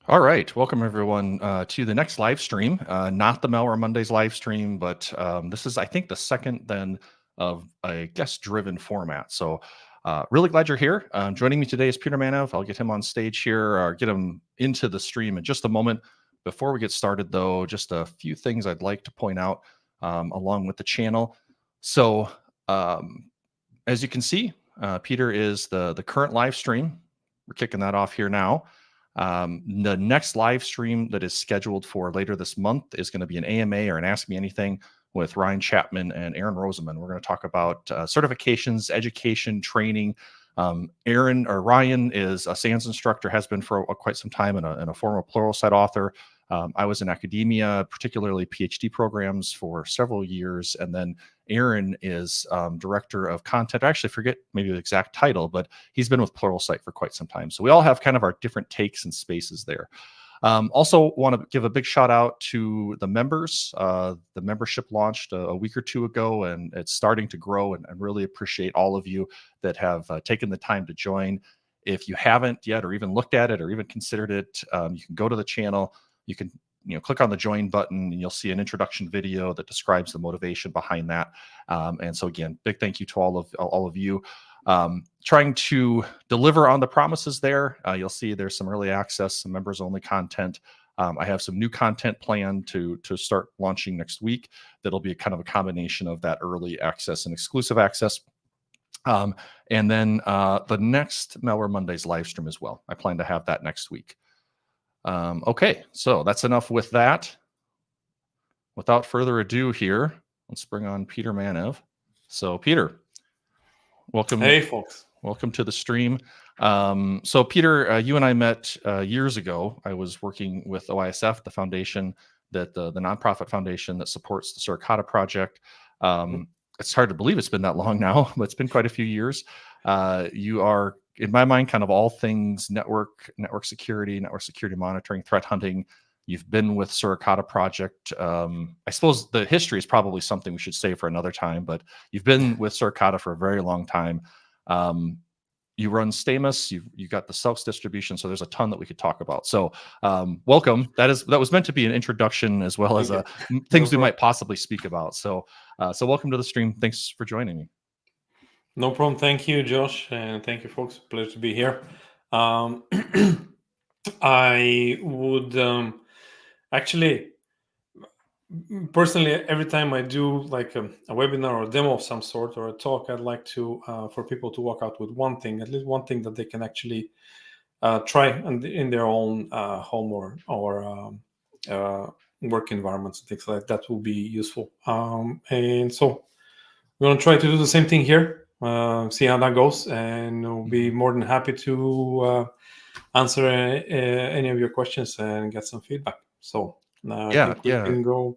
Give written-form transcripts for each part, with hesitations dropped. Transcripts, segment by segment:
All right, welcome everyone to the next live stream. Not the Malware Mondays live stream, but this is, I think, the second then of a guest-driven format. So really glad you're here. Joining me today is Peter Manev. I'll get him on stage here, or get him into the stream in just a moment. Before we get started, though, just a few things I'd like to point out along with the channel. So as you can see, Peter is the current live stream. We're kicking that off here now. The next live stream that is scheduled for later this month is going to be an AMA or an Ask Me Anything with Ryan Chapman and Aaron Roseman. We're going to talk about certifications, education, training. Ryan is a SANS instructor, has been for quite some time, and a former Pluralsight author. I was in academia, particularly PhD programs, for several years. And then Aaron is director of content. I actually forget maybe the exact title, but he's been with Pluralsight for quite some time. So we all have kind of our different takes and spaces there. Also want to give a big shout out to the members. The membership launched a week or two ago, and it's starting to grow, and really appreciate all of you that have taken the time to join. If you haven't yet, or even looked at it, or even considered it, you can go to the channel. You can click on the join button, and you'll see an introduction video that describes the motivation behind that. And so again, big thank you to all of you. Trying to deliver on the promises there. You'll see there's some early access, some members only content. I have some new content planned to start launching next week. That'll be kind of a combination of that early access and exclusive access. And then the next Malware Mondays live stream as well. I plan to have that next week. Okay, so that's enough with that. Without further ado here, let's bring on Peter Manev. So Peter, welcome. Hey, folks. Welcome to the stream. So Peter, you and I met years ago. I was working with OISF, the foundation, that the nonprofit foundation that supports the Suricata project. It's hard to believe it's been that long now, but it's been quite a few years. You are, in my mind, kind of all things network security monitoring, threat hunting. You've been with Suricata project. I suppose the history is probably something we should say for another time, but you've been with Suricata for a very long time. You run Stamus, you got the SELKS distribution, so there's a ton that we could talk about. So welcome. That was meant to be an introduction as well as things we might possibly speak about. So welcome to the stream. Thanks for joining me. No problem. Thank you, Josh, and thank you, folks. Pleasure to be here. I would actually, personally, every time I do like a webinar or a demo of some sort or a talk, I'd like to for people to walk out with one thing, at least one thing that they can actually try in their own home or work environments and things like that will be useful. And so we're going to try to do the same thing here. See how that goes, and we'll be more than happy to answer any of your questions and get some feedback. So now I think we can go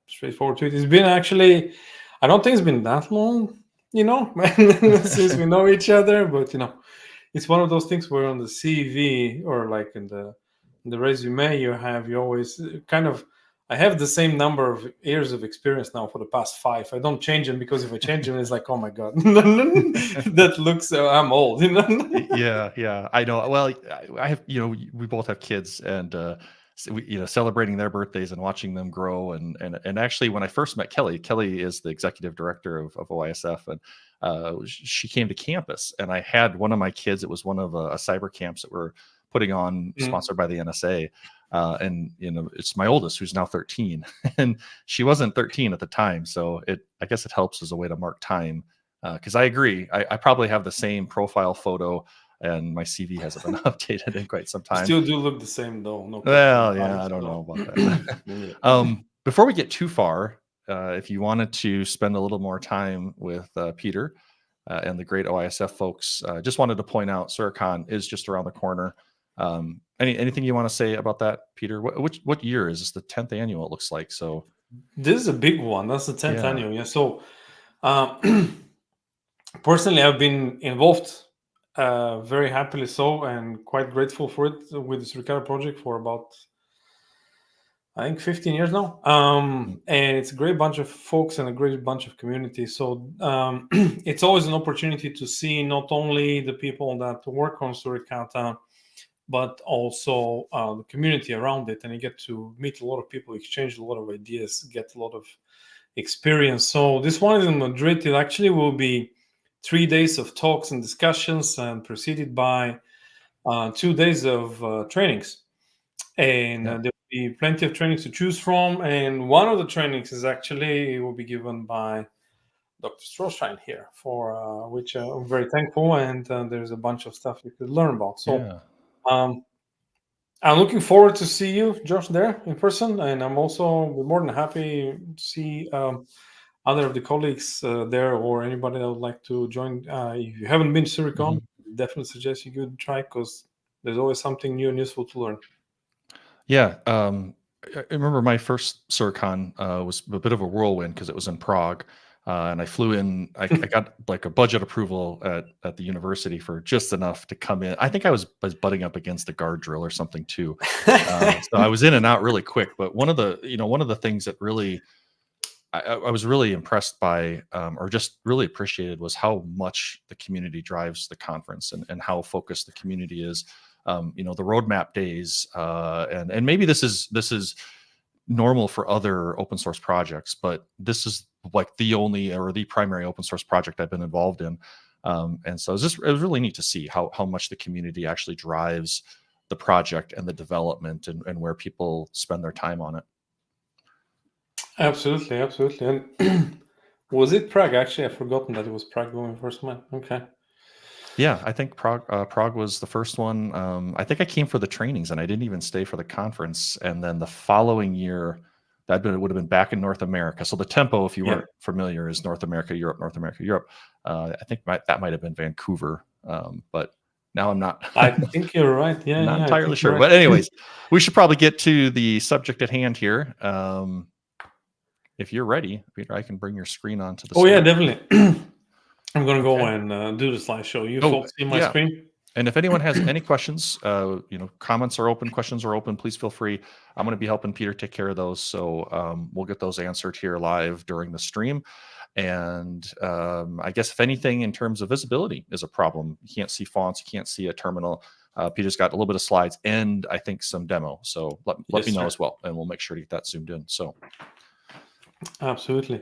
straightforward to it. It's been actually, I don't think it's been that long, since we know each other, but it's one of those things where on the CV or like in the resume you always kind of, I have the same number of years of experience now for the past 5. I don't change them, because if I change them, it's like, oh my God, that looks, I'm old. Yeah, I know. Well, I have, we both have kids, and celebrating their birthdays and watching them grow. And actually, when I first met Kelly is the executive director of OISF, and she came to campus, and I had one of my kids. It was one of a cyber camps that we're putting on, sponsored by the NSA. And it's my oldest, who's now 13, and she wasn't 13 at the time. So I guess it helps as a way to mark time. Because I agree, I probably have the same profile photo, and my CV hasn't been updated in quite some time. You still do look the same, though. No. Well, yeah, I don't know about that. Before we get too far, if you wanted to spend a little more time with Peter and the great OISF folks, just wanted to point out Suricon is just around the corner. Anything you want to say about that, Peter? What year is this? The 10th annual, it looks like. So this is a big one. That's the 10th annual. Yeah. So personally, I've been involved very happily so, and quite grateful for it with the Suricata project for about, I think, 15 years now. And it's a great bunch of folks and a great bunch of community. So it's always an opportunity to see not only the people that work on Suricata but also the community around it, and you get to meet a lot of people, exchange a lot of ideas, get a lot of experience. So this one is in Madrid. It actually will be 3 days of talks and discussions, and preceded by 2 days of trainings. And there will be plenty of trainings to choose from. And one of the trainings is actually will be given by Dr. Stroshine here, for which I'm very thankful. And there's a bunch of stuff you could learn about. So I'm looking forward to see you, Josh, there in person. And I'm also more than happy to see other of the colleagues there, or anybody that would like to join. If you haven't been to Suricon, definitely suggest you could try, because there's always something new and useful to learn. Yeah. I remember my first Suricon was a bit of a whirlwind because it was in Prague. And I flew in, I got like a budget approval at the university for just enough to come in. I think I was butting up against a guard drill or something too. So I was in and out really quick. But one of the things that really, I was really impressed by, or just really appreciated, was how much the community drives the conference, and how focused the community is. The roadmap days, and maybe this is normal for other open source projects, but this is like the only or the primary open source project I've been involved in. And so it was really neat to see how much the community actually drives the project and the development, and where people spend their time on it. Absolutely. And was it Prague? Actually, I've forgotten that it was Prague going first one. Okay. Yeah, I think Prague was the first one. I think I came for the trainings, and I didn't even stay for the conference. And then the following year, it would have been back in North America. So the tempo, if you weren't familiar, is North America, Europe, North America, Europe. I think that might have been Vancouver, but now I'm not. I think you're right. Yeah, not entirely sure. Right. But anyways, we should probably get to the subject at hand here. If you're ready, Peter, I can bring your screen onto the screen. Yeah, definitely. I'm going to go and do the slideshow. You folks see my screen? And if anyone has any questions, comments are open, questions are open, please feel free. I'm going to be helping Peter take care of those. So we'll get those answered here live during the stream. And I guess if anything in terms of visibility is a problem, you can't see fonts, you can't see a terminal. Peter's got a little bit of slides and I think some demo. So let me know as well, and we'll make sure to get that zoomed in. So absolutely.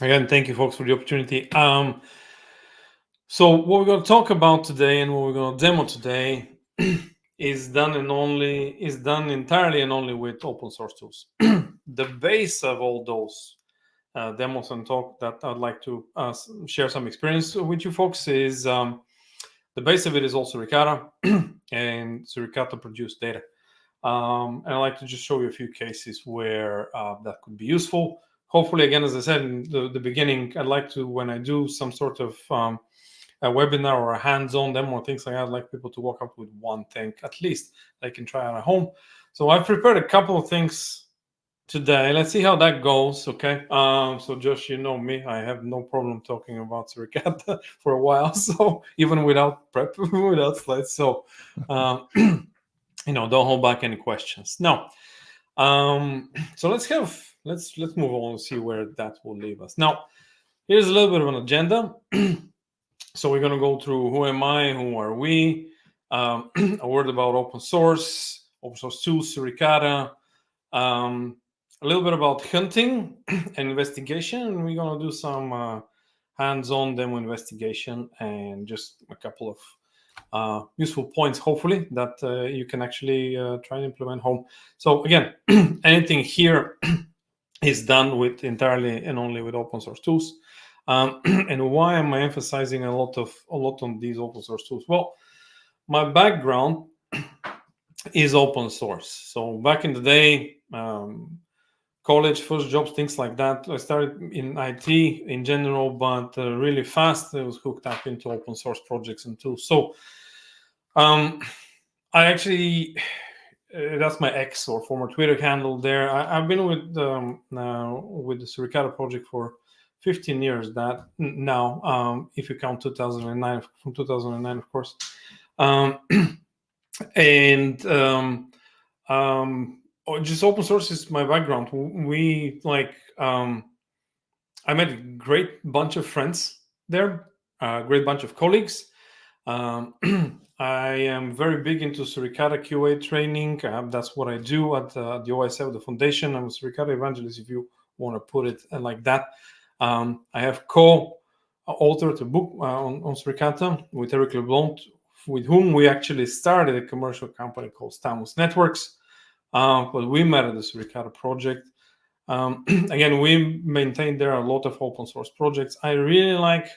Again, thank you, folks, for the opportunity. So what we're going to talk about today, and what we're going to demo today, is done entirely and only with open source tools. The base of all those demos and talk that I'd like to share some experience with you folks is the base of it is also Suricata and Suricata produced data. And I'd like to just show you a few cases where that could be useful. Hopefully, again, as I said in the beginning, I'd like to, when I do some sort of a webinar or a hands-on demo or things like that, I'd like people to walk up with one thing at least they can try at home. So I've prepared a couple of things today. Let's see how that goes. Okay. So Josh, you know me, I have no problem talking about Suricata for a while. So even without prep, without slides. So don't hold back any questions. Now, so let's move on and see where that will leave us. Now, here's a little bit of an agenda. So we're going to go through who am I, who are we, a word about open source tools, Suricata, a little bit about hunting and investigation, and we're going to do some hands-on demo investigation, and just a couple of useful points, hopefully, that you can actually try and implement home. So again, anything here is done with entirely and only with open source tools. And why am I emphasizing a lot on these open source tools? Well, my background is open source. So back in the day, college, first jobs, things like that. I started in IT in general, but really fast I was hooked up into open source projects and tools. So I actually, that's my X or former Twitter handle there. I've been with now with the Suricata project for 15 years now, if you count 2009, from 2009, of course. Just open source is my background. I met a great bunch of friends there, a great bunch of colleagues. I am very big into Suricata QA training. That's what I do at the OSF, the foundation. I'm a Suricata evangelist, if you want to put it like that. I have co-authored a book on Suricata with Eric LeBlanc, with whom we actually started a commercial company called Stamus Networks. But we met at the Suricata project. Again, we maintain there a lot of open source projects. I really like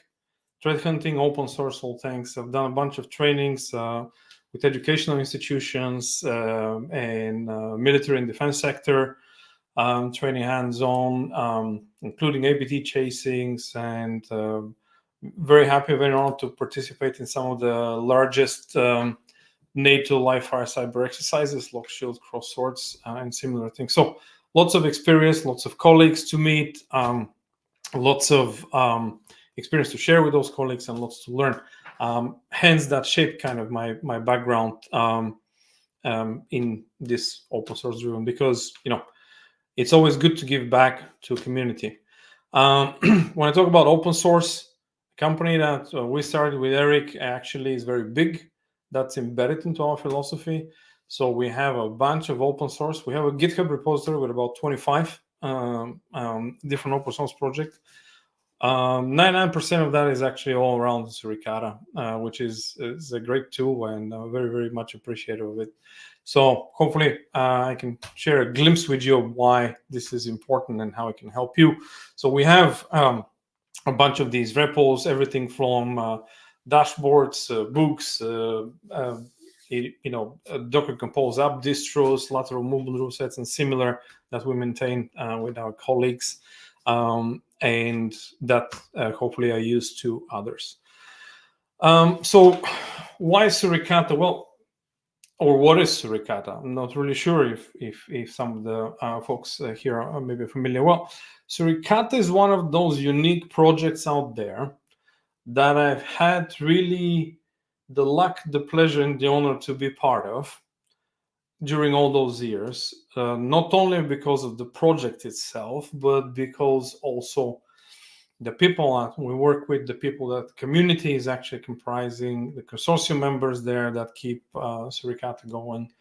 threat hunting, open source, all things. I've done a bunch of trainings with educational institutions and military and defense sector, training hands-on, including APT chasings, and very happy, very honored to participate in some of the largest NATO live-fire cyber exercises, Lock, Shield, Cross Swords, and similar things. So lots of experience, lots of colleagues to meet, lots of experience to share with those colleagues, and lots to learn. Hence, that shaped kind of my background in this open source driven, because it's always good to give back to a community. When I talk about open source, a company that we started with Eric actually is very big. That's embedded into our philosophy. So we have a bunch of open source. We have a GitHub repository with about 25 different open source projects. 99% of that is actually all around Suricata, which is a great tool, and very, very much appreciative of it. So hopefully I can share a glimpse with you of why this is important and how it can help you. So we have a bunch of these repos, everything from dashboards, books, Docker Compose app distros, Lataeral Movement rule sets, and similar that we maintain with our colleagues. And that hopefully I use to others. So why Suricata? Well, or what is Suricata? I'm not really sure if some of the folks here are maybe familiar. Well, Suricata is one of those unique projects out there that I've had really the luck, the pleasure, and the honor to be part of during all those years, not only because of the project itself, but because also the people that we work with, the people that the community is actually comprising, the consortium members there that keep Suricata going.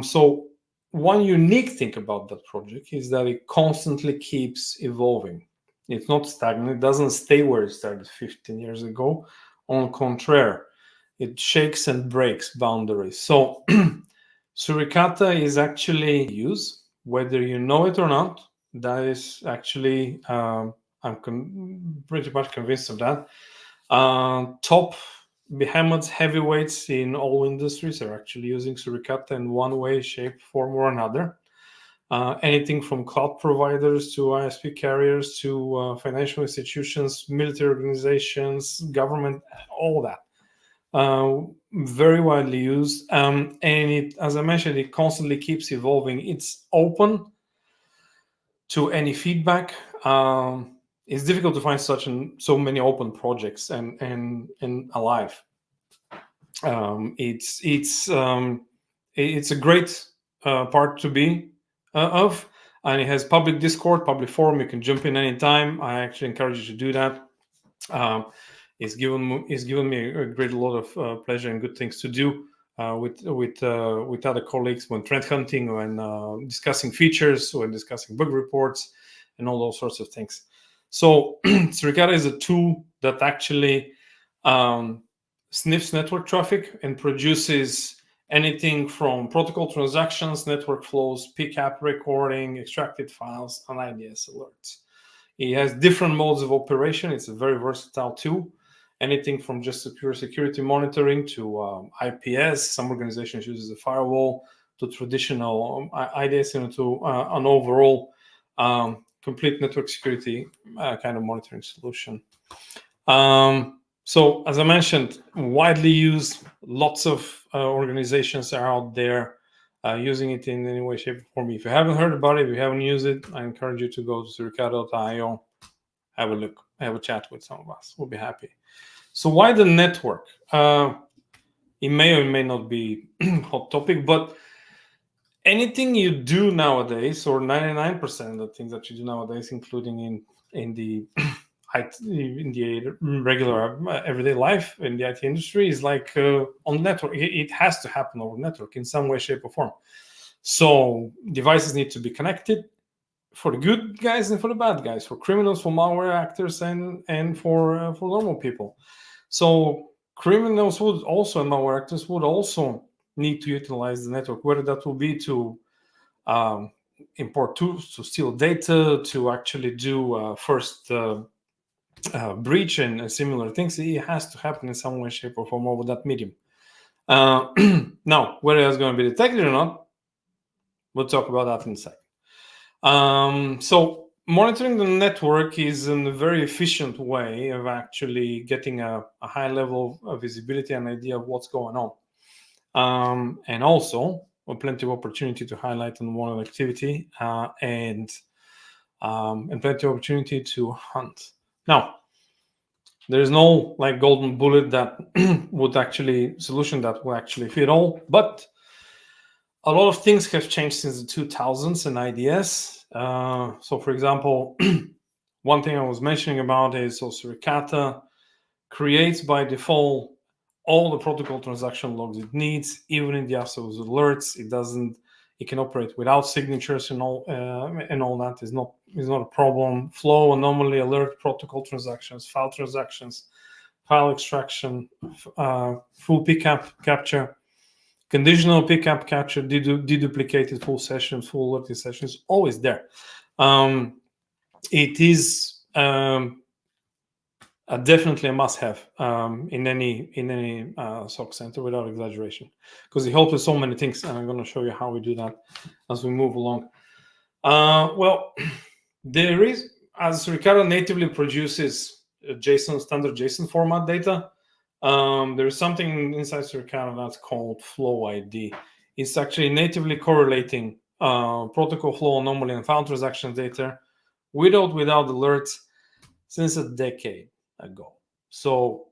So one unique thing about that project is that it constantly keeps evolving. It's not stagnant. It doesn't stay where it started 15 years ago. On the contrary, it shakes and breaks boundaries. So Suricata is actually used, whether you know it or not. That is actually, I'm pretty much convinced of that. Top behemoths, heavyweights in all industries are actually using Suricata in one way, shape, form, or another. Anything from cloud providers to ISP carriers to financial institutions, military organizations, government, all that. Very widely used, and it, as I mentioned, it constantly keeps evolving. It's open to any feedback. It's difficult to find so many open projects and alive. It's a great part to be of, and it has public Discord, public forum. You can jump in anytime. I actually encourage you to do that. It's given me a great lot of pleasure and good things to do with other colleagues when threat hunting, when discussing features, when discussing bug reports, and all those sorts of things. So Suricata is a tool that actually sniffs network traffic and produces anything from protocol transactions, network flows, PCAP recording, extracted files, and IDS alerts. It has different modes of operation. It's a very versatile tool. Anything from just pure security monitoring to IPS. Some organizations use a firewall, to traditional IDS, to an overall complete network security kind of monitoring solution. So as I mentioned, widely used. Lots of organizations are out there using it in any way, shape, or form. If you haven't heard about it, if you haven't used it, I encourage you to go to suricata.io, have a look, have a chat with some of us. We'll be happy. So why the network? It may or may not be a hot topic, but anything you do nowadays, or 99% of the things that you do nowadays, including in the in the regular everyday life in the IT industry is like on network. It has to happen over network in some way, shape, or form. So devices need to be connected for the good guys and for the bad guys, for criminals, for malware actors, and for normal people. So criminals would also, and malware actors would also need to utilize the network, whether that will be to import tools, to steal data, to actually do first breach and similar things. It has to happen in some way, shape, or form over that medium. Now, whether it's going to be detected or not, we'll talk about that in a second. So monitoring the network is a very efficient way of actually getting a high level of visibility and idea of what's going on. And also plenty of opportunity to highlight unwanted activity and plenty of opportunity to hunt. Now, there is no like golden bullet that solution that will actually fit all, but a lot of things have changed since the 2000s and IDS. So, for example, one thing I was mentioning about is Suricata creates by default all the protocol transaction logs it needs, even in the absence of alerts. It can operate without signatures and all that is not a problem. Flow, anomaly, alert, protocol transactions, file transactions, file extraction, full pickup capture, conditional pickup capture, deduplicated full sessions, full alerting sessions, always there. It is definitely a must-have in any SOC center, without exaggeration, because it helps with so many things, and I'm going to show you how we do that as we move along. Well, there is, as Suricata natively produces standard JSON format data, there is something inside Suricata that's called Flow ID. It's actually natively correlating protocol flow, anomaly, and file transaction data without alerts since a decade ago. So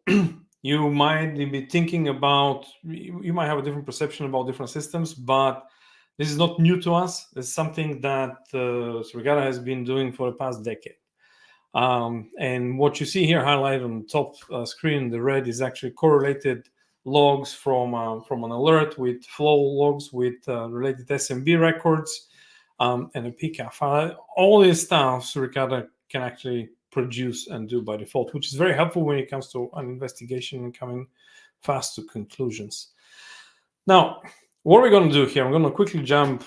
you might be thinking about, you might have a different perception about different systems, but this is not new to us. It's something that Suricata has been doing for the past decade. And what you see here highlighted on the top screen, the red, is actually correlated logs from an alert with flow logs with related SMB records and a PCAP file. All this stuff Suricata can actually produce and do by default, which is very helpful when it comes to an investigation and coming fast to conclusions. Now, what we're going to do here, I'm going to quickly jump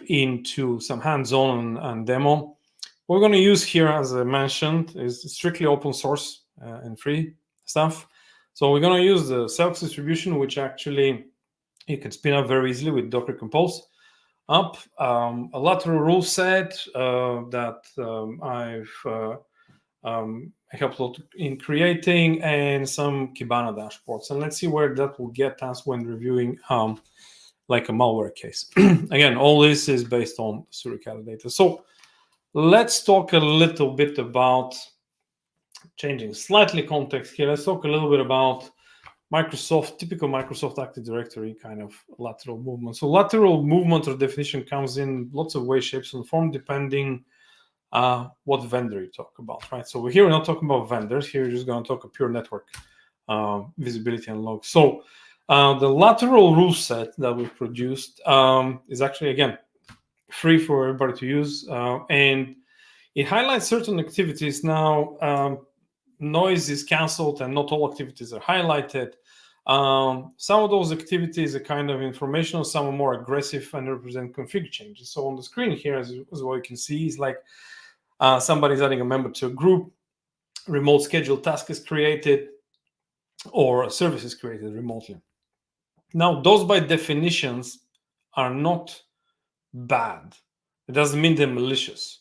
into some hands-on and demo. What we're going to use here, as I mentioned, is strictly open source and free stuff. So we're going to use the SELKS distribution, which actually you can spin up very easily with Docker Compose. Up a lateral rule set that I've helped a lot in creating, and some Kibana dashboards. And let's see where that will get us when reviewing like a malware case. Again, all this is based on Suricata data. So let's talk a little bit about, changing slightly context here, let's talk a little bit about typical Microsoft Active Directory kind of lateral movement. So lateral movement or definition comes in lots of ways, shapes, and form, depending what vendor you talk about, right? So here we're not talking about vendors. Here we're just going to talk a pure network visibility and logs. So the lateral rule set that we've produced is actually, again, free for everybody to use, and it highlights certain activities. Now, noise is canceled and not all activities are highlighted. Some of those activities are kind of informational, some are more aggressive and represent config changes. So on the screen here, as what you can see, is like somebody's adding a member to a group, remote scheduled task is created, or a service is created remotely. Now, those by definitions are not bad. It doesn't mean they're malicious.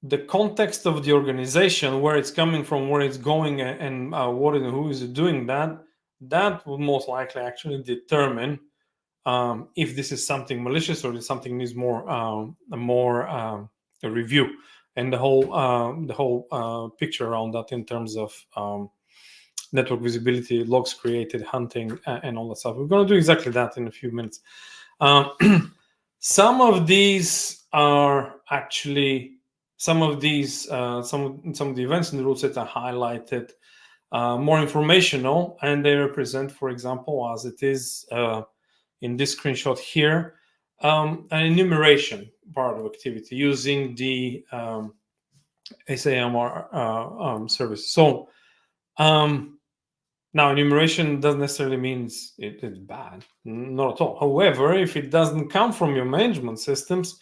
The context of the organization, where it's coming from, where it's going, and what and who is doing that will most likely actually determine if this is something malicious or if something needs more a review, and the whole picture around that in terms of network visibility, logs created, hunting, and all that stuff. We're going to do exactly that in a few minutes. Some of these are actually some of these, some of the events in the rule set are highlighted, more informational, and they represent, for example, as it is in this screenshot here, an enumeration part of activity using the SAMR service. So now enumeration doesn't necessarily mean it's bad, not at all. However, if it doesn't come from your management systems,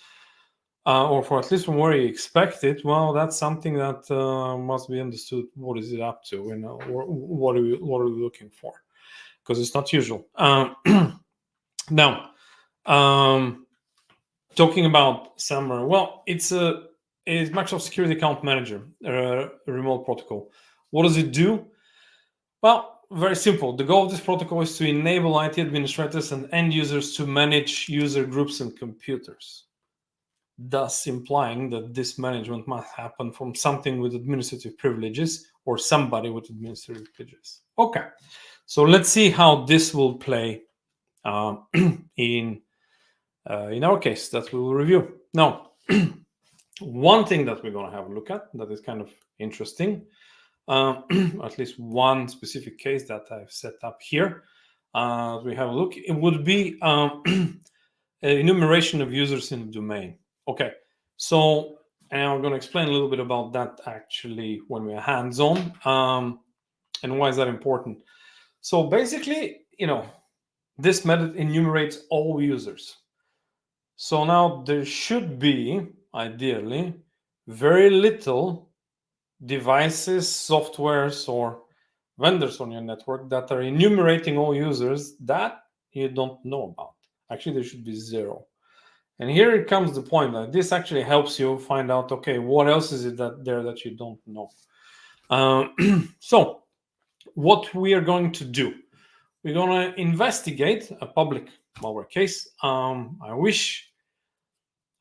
or for at least from where you expect it, well, that's something that must be understood. What is it up to? You know, what are we looking for? Because it's not usual. Now, talking about SamrEnumerate, well, it's Microsoft Security Account Manager, a remote protocol. What does it do? Well, very simple. The goal of this protocol is to enable IT administrators and end users to manage user groups and computers, thus implying that this management must happen from something with administrative privileges or somebody with administrative privileges. Okay, so let's see how this will play in our case that we will review. Now, one thing that we're going to have a look at that is kind of interesting, at least one specific case that I've set up here. We have a look. It would be enumeration of users in the domain. Okay, so and I'm going to explain a little bit about that actually when we're hands-on, and why is that important. So basically, this method enumerates all users. So now there should be, ideally, very little devices, softwares, or vendors on your network that are enumerating all users that you don't know about. Actually, there should be zero. And here it comes the point that this actually helps you find out, okay, what else is it that you don't know? So what we are going to do, we're going to investigate a public malware case. I wish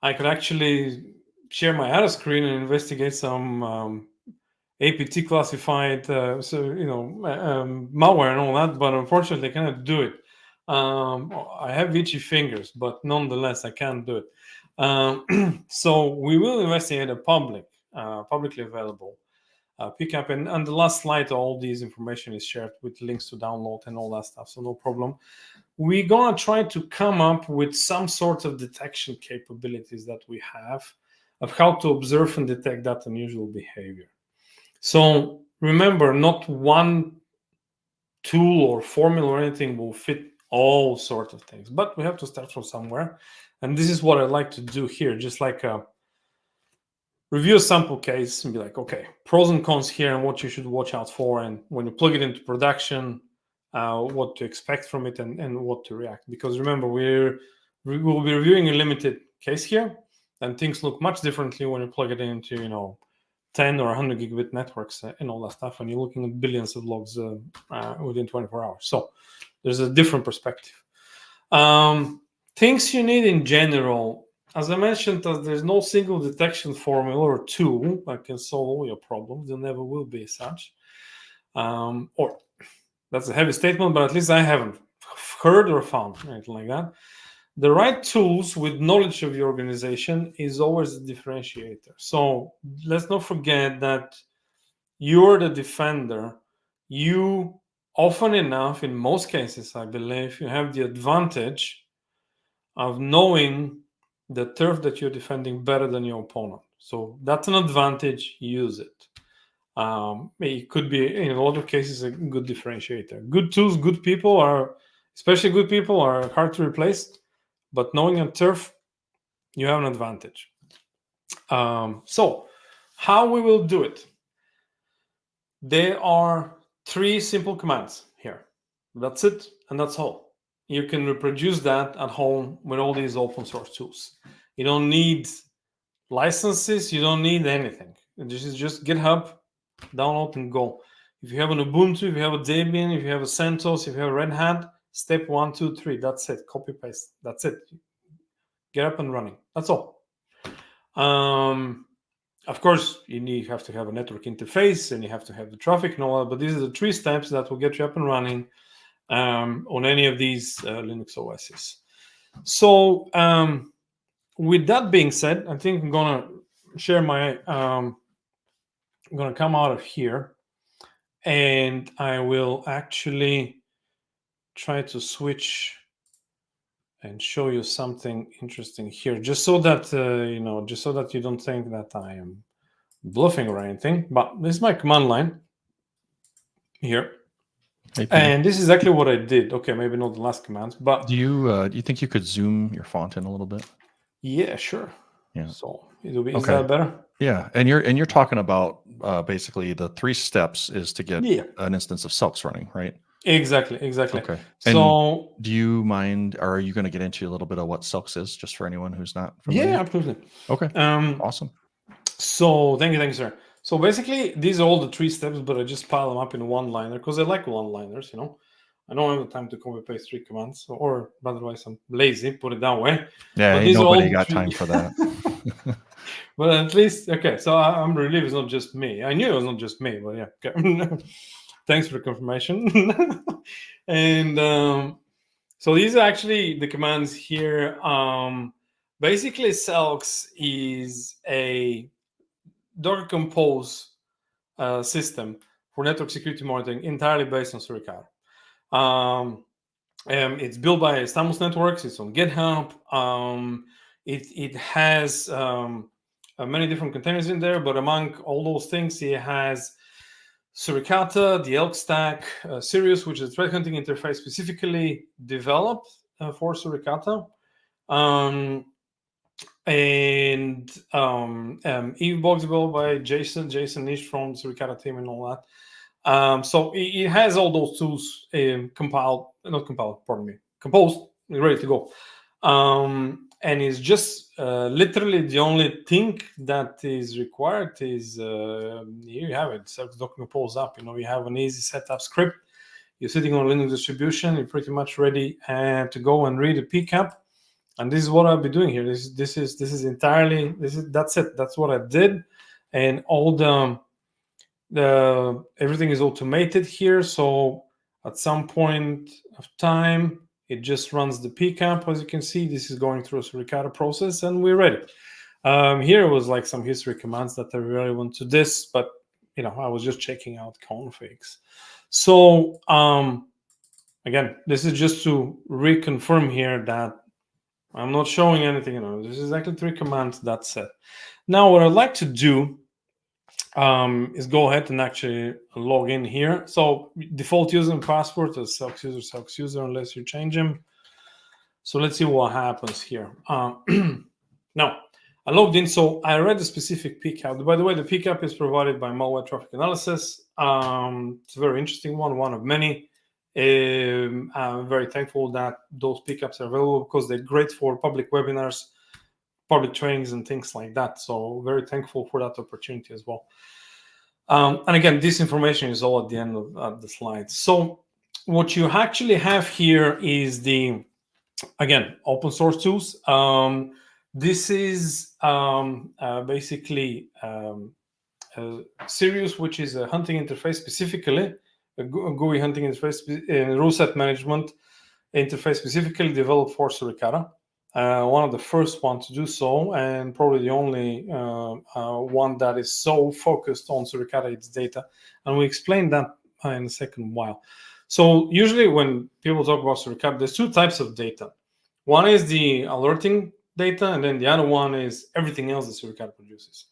I could actually share my other screen and investigate some APT classified, malware and all that, but unfortunately I cannot do it. I have itchy fingers, but nonetheless I can't do it. So we will investigate a publicly available pickup, and on the last slide, all these information is shared with links to download and all that stuff. So no problem. We're gonna try to come up with some sort of detection capabilities that we have of how to observe and detect that unusual behavior. So remember, not one tool or formula or anything will fit all sorts of things, but we have to start from somewhere. And this is what I like to do here, just like review a sample case and be like, okay, pros and cons here and what you should watch out for. And when you plug it into production, what to expect from it and what to react. Because remember, we will be reviewing a limited case here, and things look much differently when you plug it into, 10 or 100 gigabit networks and all that stuff, and you're looking at billions of logs within 24 hours. So there's a different perspective. Things you need in general, as I mentioned, there's no single detection formula or tool that can solve all your problems. There never will be such. Or that's a heavy statement, but at least I haven't heard or found anything like that. The right tools with knowledge of your organization is always a differentiator. So let's not forget that you're the defender. You often enough, in most cases, I believe, you have the advantage of knowing the turf that you're defending better than your opponent. So that's an advantage. Use it. It could be, in a lot of cases, a good differentiator. Good tools, good people especially good people are hard to replace. But knowing a turf, you have an advantage. So how we will do it? There are 3 simple commands here. That's it, and that's all. You can reproduce that at home with all these open source tools. You don't need licenses. You don't need anything. This is just GitHub, download and go. If you have an Ubuntu, if you have a Debian, if you have a CentOS, if you have a Red Hat, step 1, 2, 3. That's it. Copy paste. That's it. Get up and running. That's all. Of course, you have to have a network interface and you have to have the traffic and all that. But these are the 3 steps that will get you up and running on any of these Linux OSs. So with that being said, I think I'm gonna share my. I'm going to come out of here, and I will actually try to switch and show you something interesting here, just so that just so that you don't think that I am bluffing or anything. But this is my command line here, Hey, Peter. and this is exactly what I did. Okay, maybe not the last command, but Do you think you could zoom your font in a little bit? yeah, sure. Yeah. So is Okay. that better? Yeah, and you're talking about basically the 3 steps is to get Yeah, an instance of SELKS running, right? exactly. Okay. And So do you mind, or are you going to get into a little bit of what SELKS is, just for anyone who's not familiar? yeah, absolutely. Okay. Um, Awesome. so thank you, sir. So basically, these are all the 3 steps, but I just pile them up in one liner because I like one-liners. I don't have the time to copy paste 3 commands, or otherwise I'm lazy. Put it that way. Yeah, But ain't these are nobody all got 3. time for that. But at least, okay. So I'm relieved it's not just me. I knew it was not just me, but yeah. Okay. Thanks for the confirmation. And so these are actually the commands here. Basically, SELKS is a Docker Compose system for network security monitoring entirely based on Suricata. It's built by Stamus Networks. It's on GitHub. It has many different containers in there, but among all those things, it has Suricata, the ELK stack, Sirius, which is a threat hunting interface specifically developed for Suricata, and Evebox developed by Jason Nish from the Suricata team and all that. So it has all those tools composed, ready to go. And it's just literally the only thing that is required is here you have it. So Docker Compose up. You have an easy setup script. You're sitting on a Linux distribution. You're pretty much ready to go and read a PCAP. And this is what I'll be doing here. This is entirely that's it. That's what I did, and all the everything is automated here. So at some point of time, it just runs the PCAP. As you can see, this is going through a Suricata process, and we're ready. Here was like some history commands that are relevant to this, but I was just checking out configs. So again, this is just to reconfirm here that I'm not showing anything. This is exactly 3 commands. That's it. Now, what I'd like to do is go ahead and actually log in here. So default user and password is SELKS user unless you change them. So let's see what happens here. Now, I logged in, so I read a specific PCAP. By the way, the PCAP is provided by Malware Traffic Analysis. It's a very interesting one of many. I'm very thankful that those PCAPs are available because they're great for public webinars, public trainings, and things like that. So very thankful for that opportunity as well. And again, this information is all at the end of the slide. So what you actually have here is again, open source tools. This is basically Sirius, which is a hunting interface specifically, a GUI hunting interface, rule set management interface specifically developed for Suricata. One of the first ones to do so, and probably the only one that is so focused on Suricata, its data. And we explain that in a second while. So usually when people talk about Suricata, there's 2 types of data. One is the alerting data, and then the other one is everything else that Suricata produces.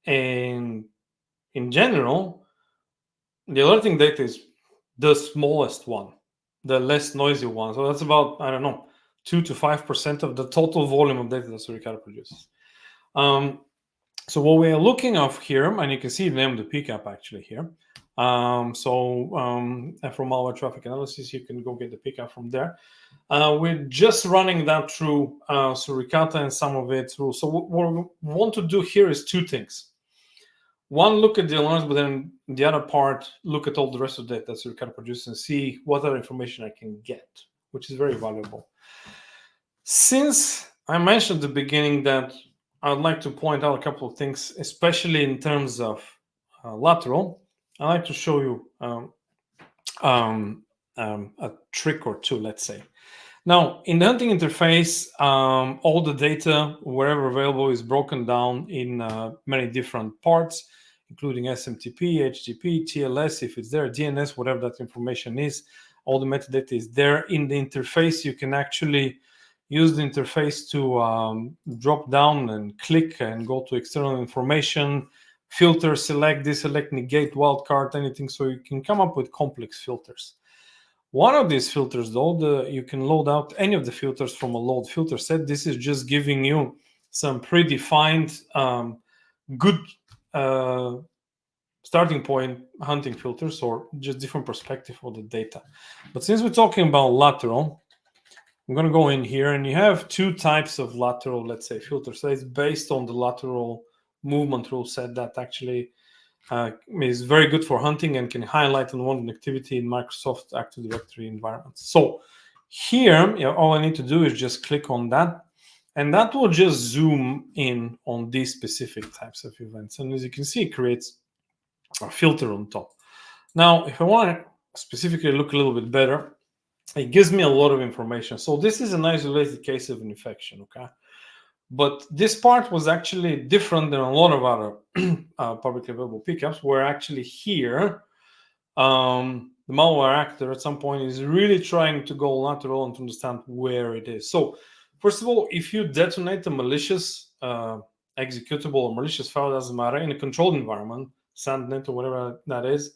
And in general, the alerting data is the smallest one, the less noisy one. So that's about, 2 to 5% of the total volume of data that Suricata produces. So what we are looking at here, and you can see the name of the PCAP actually here. From Malware Traffic Analysis, you can go get the PCAP from there. We're just running that through Suricata and some of it through. So what we want to do here is 2 things. One, look at the alarms, but then the other part, look at all the rest of the data that Suricata produces and see what other information I can get, which is very valuable. Since I mentioned at the beginning that I'd like to point out a couple of things, especially in terms of Lataeral, I'd like to show you a trick or 2, let's say. Now, in the hunting interface, all the data, wherever available, is broken down in many different parts, including SMTP, HTTP, TLS, if it's there, DNS, whatever that information is. All the metadata is there. In the interface, you can actually use the interface to drop down and click and go to external information, filter, select, deselect, negate, wildcard, anything. So you can come up with complex filters. One of these filters, though, you can load out any of the filters from a load filter set. This is just giving you some predefined good starting point hunting filters, or just different perspective of the data. But since we're talking about lateral, I'm going to go in here, and you have two types of lateral, let's say, filter sets based on the lateral movement rule set that actually is very good for hunting and can highlight unwanted activity in Microsoft Active Directory environments. So here, all I need to do is just click on that, and that will just zoom in on these specific types of events. And as you can see, it creates a filter on top. Now, if I want to specifically look a little bit better, it gives me a lot of information. So this is an isolated case of an infection, okay? But this part was actually different than a lot of other publicly available pickups, where actually here, the malware actor at some point is really trying to go lateral and to understand where it is. So first of all, if you detonate a malicious executable or malicious file, doesn't matter, in a controlled environment, SandNet or whatever that is,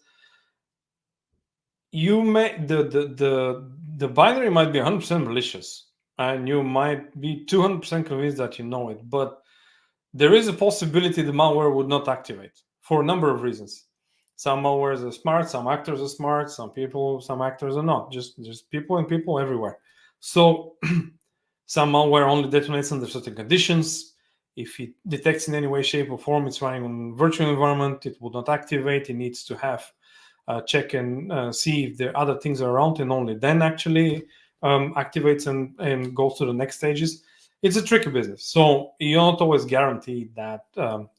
you may the binary might be 100% malicious, and you might be 200% convinced that you know it, but there is a possibility the malware would not activate for a number of reasons. Some malwares are smart, some actors are smart, some actors are not. Just people and people everywhere. So some malware only detonates under certain conditions. If it detects in any way, shape, or form it's running on virtual environment, it will not activate. It needs to have check and see if there are other things around, and only then actually activates and goes to the next stages. It's a tricky business, so you're not always guaranteed that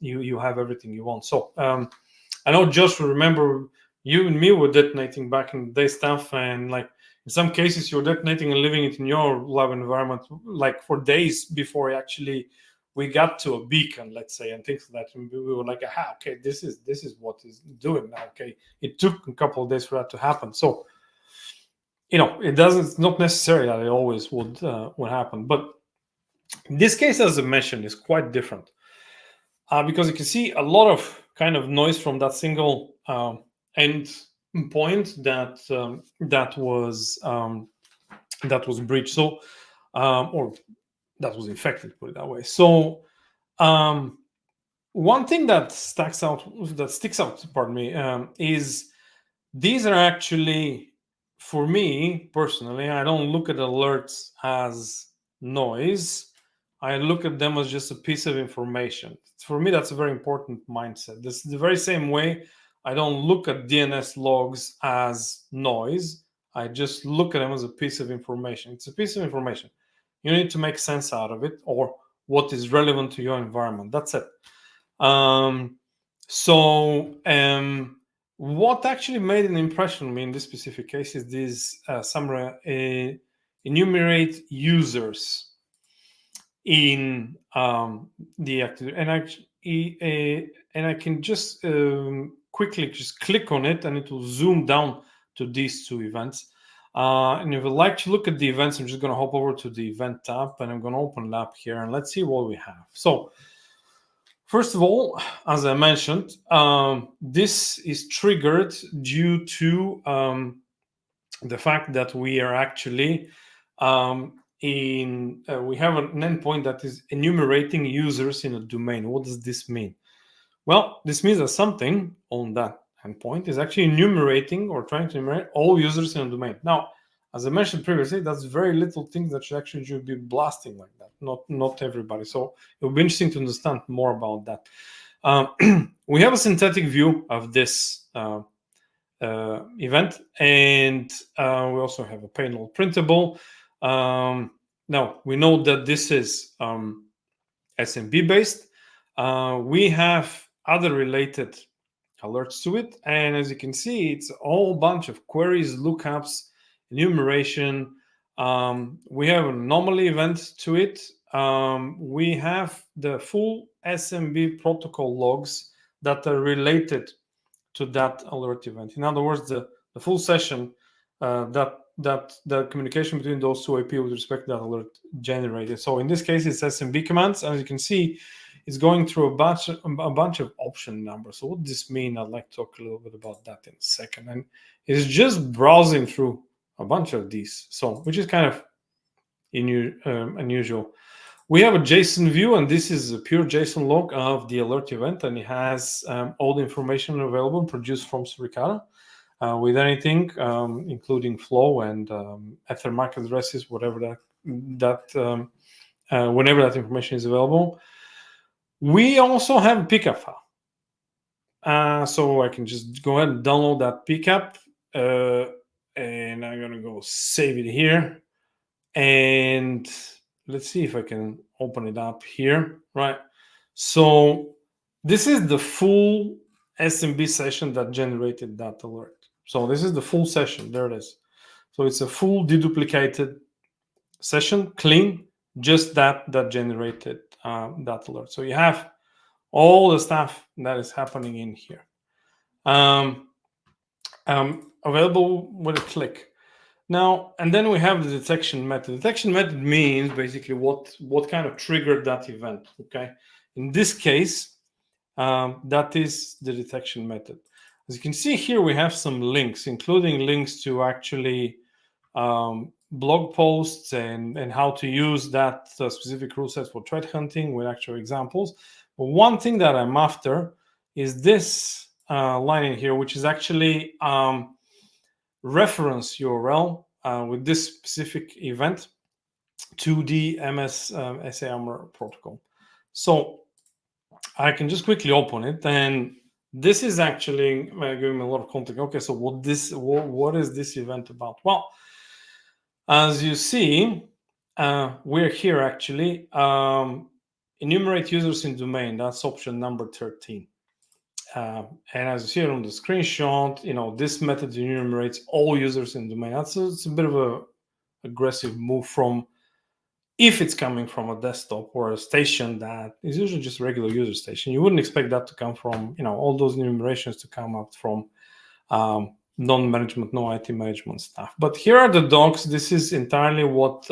you have everything you want. So I know Josh will remember you and me were detonating back in the day stuff, and like in some cases you're detonating and leaving it in your lab environment like for days before actually we got to a beacon, let's say, and things like that. And we were like, aha, okay, this is what is doing now. Okay, it took a couple of days for that to happen. So, it's not necessary that it always would happen. But in this case, as I mentioned, is quite different because you can see a lot of kind of noise from that single end point that was breached. So, or that was infected, put it that way. So one thing that sticks out, pardon me, is these are actually, for me personally, I don't look at alerts as noise. I look at them as just a piece of information. For me, that's a very important mindset. This is the very same way I don't look at DNS logs as noise. I just look at them as a piece of information. It's a piece of information. You need to make sense out of it, or what is relevant to your environment. That's it. What actually made an impression on me in this specific case is these SamrEnumerate users in the active, and I can just quickly just click on it, and it will zoom down to these two events. And if you'd like to look at the events, I'm just going to hop over to the event tab, and I'm going to open it up here, and let's see what we have. So first of all, as I mentioned, this is triggered due to the fact that we are actually we have an endpoint that is enumerating users in a domain. What does this mean? Well, this means that something on that endpoint is actually enumerating or trying to enumerate all users in a domain. Now, as I mentioned previously, that's very little things that should be blasting like that. Not everybody. So it will be interesting to understand more about that. We have a synthetic view of this event, and we also have a payload printable. Now we know that this is SMB based. We have other related alerts to it, and as you can see, it's a whole bunch of queries, lookups, enumeration, We have an anomaly event to it. We have the full SMB protocol logs that are related to that alert event. In other words, the full session that the communication between those two IP with respect to that alert generated. So in this case, it's SMB commands. As you can see, it's going through a bunch of option numbers. So what does this mean? I'd like to talk a little bit about that in a second. And it's just browsing through a bunch of these, so which is kind of unusual. We have a JSON view, and this is a pure JSON log of the alert event, and it has all the information available produced from Suricata with anything, including flow and Ether MAC addresses, whatever whenever that information is available. We also have a pcap file, so I can just go ahead and download that pcap, and I'm gonna go save it here. And let's see if I can open it up here. Right. So this is the full SMB session that generated that alert. So this is the full session. There it is. So it's a full deduplicated session, clean, just that generated that alert. So you have all the stuff that is happening in here. Available with a click. Now, and then we have the detection method. Detection method means basically what kind of triggered that event, okay? In this case, that is the detection method. As you can see here, we have some links, including links to actually blog posts and how to use that specific rule set for threat hunting with actual examples. But one thing that I'm after is this line in here, which is actually reference URL with this specific event to the SAMR protocol. So I can just quickly open it, and this is actually giving me a lot of context. Okay, so what is this event about? Well, as you see, we're here actually. Enumerate users in domain. That's option number 13. And as you see it on the screenshot, this method enumerates all users in domain. It's a bit of a aggressive move from, if it's coming from a desktop or a station that is usually just a regular user station. You wouldn't expect that to come from, all those enumerations to come up from non-management, no IT management stuff. But here are the docs. This is entirely what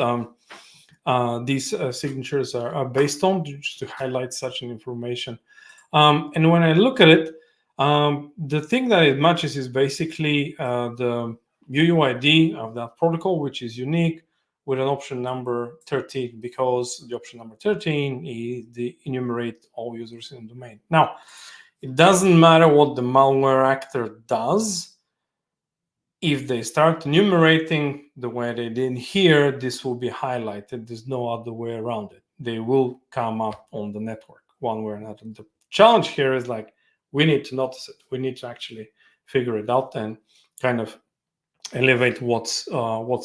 these signatures are based on, just to highlight such an information. And when I look at it, the thing that it matches is basically the UUID of that protocol, which is unique, with an option number 13, because the option number 13 is the enumerate all users in the domain. Now, it doesn't matter what the malware actor does. If they start enumerating the way they did here, this will be highlighted. There's no other way around it. They will come up on the network one way or another. The challenge here is we need to notice it. We need to actually figure it out and kind of elevate what's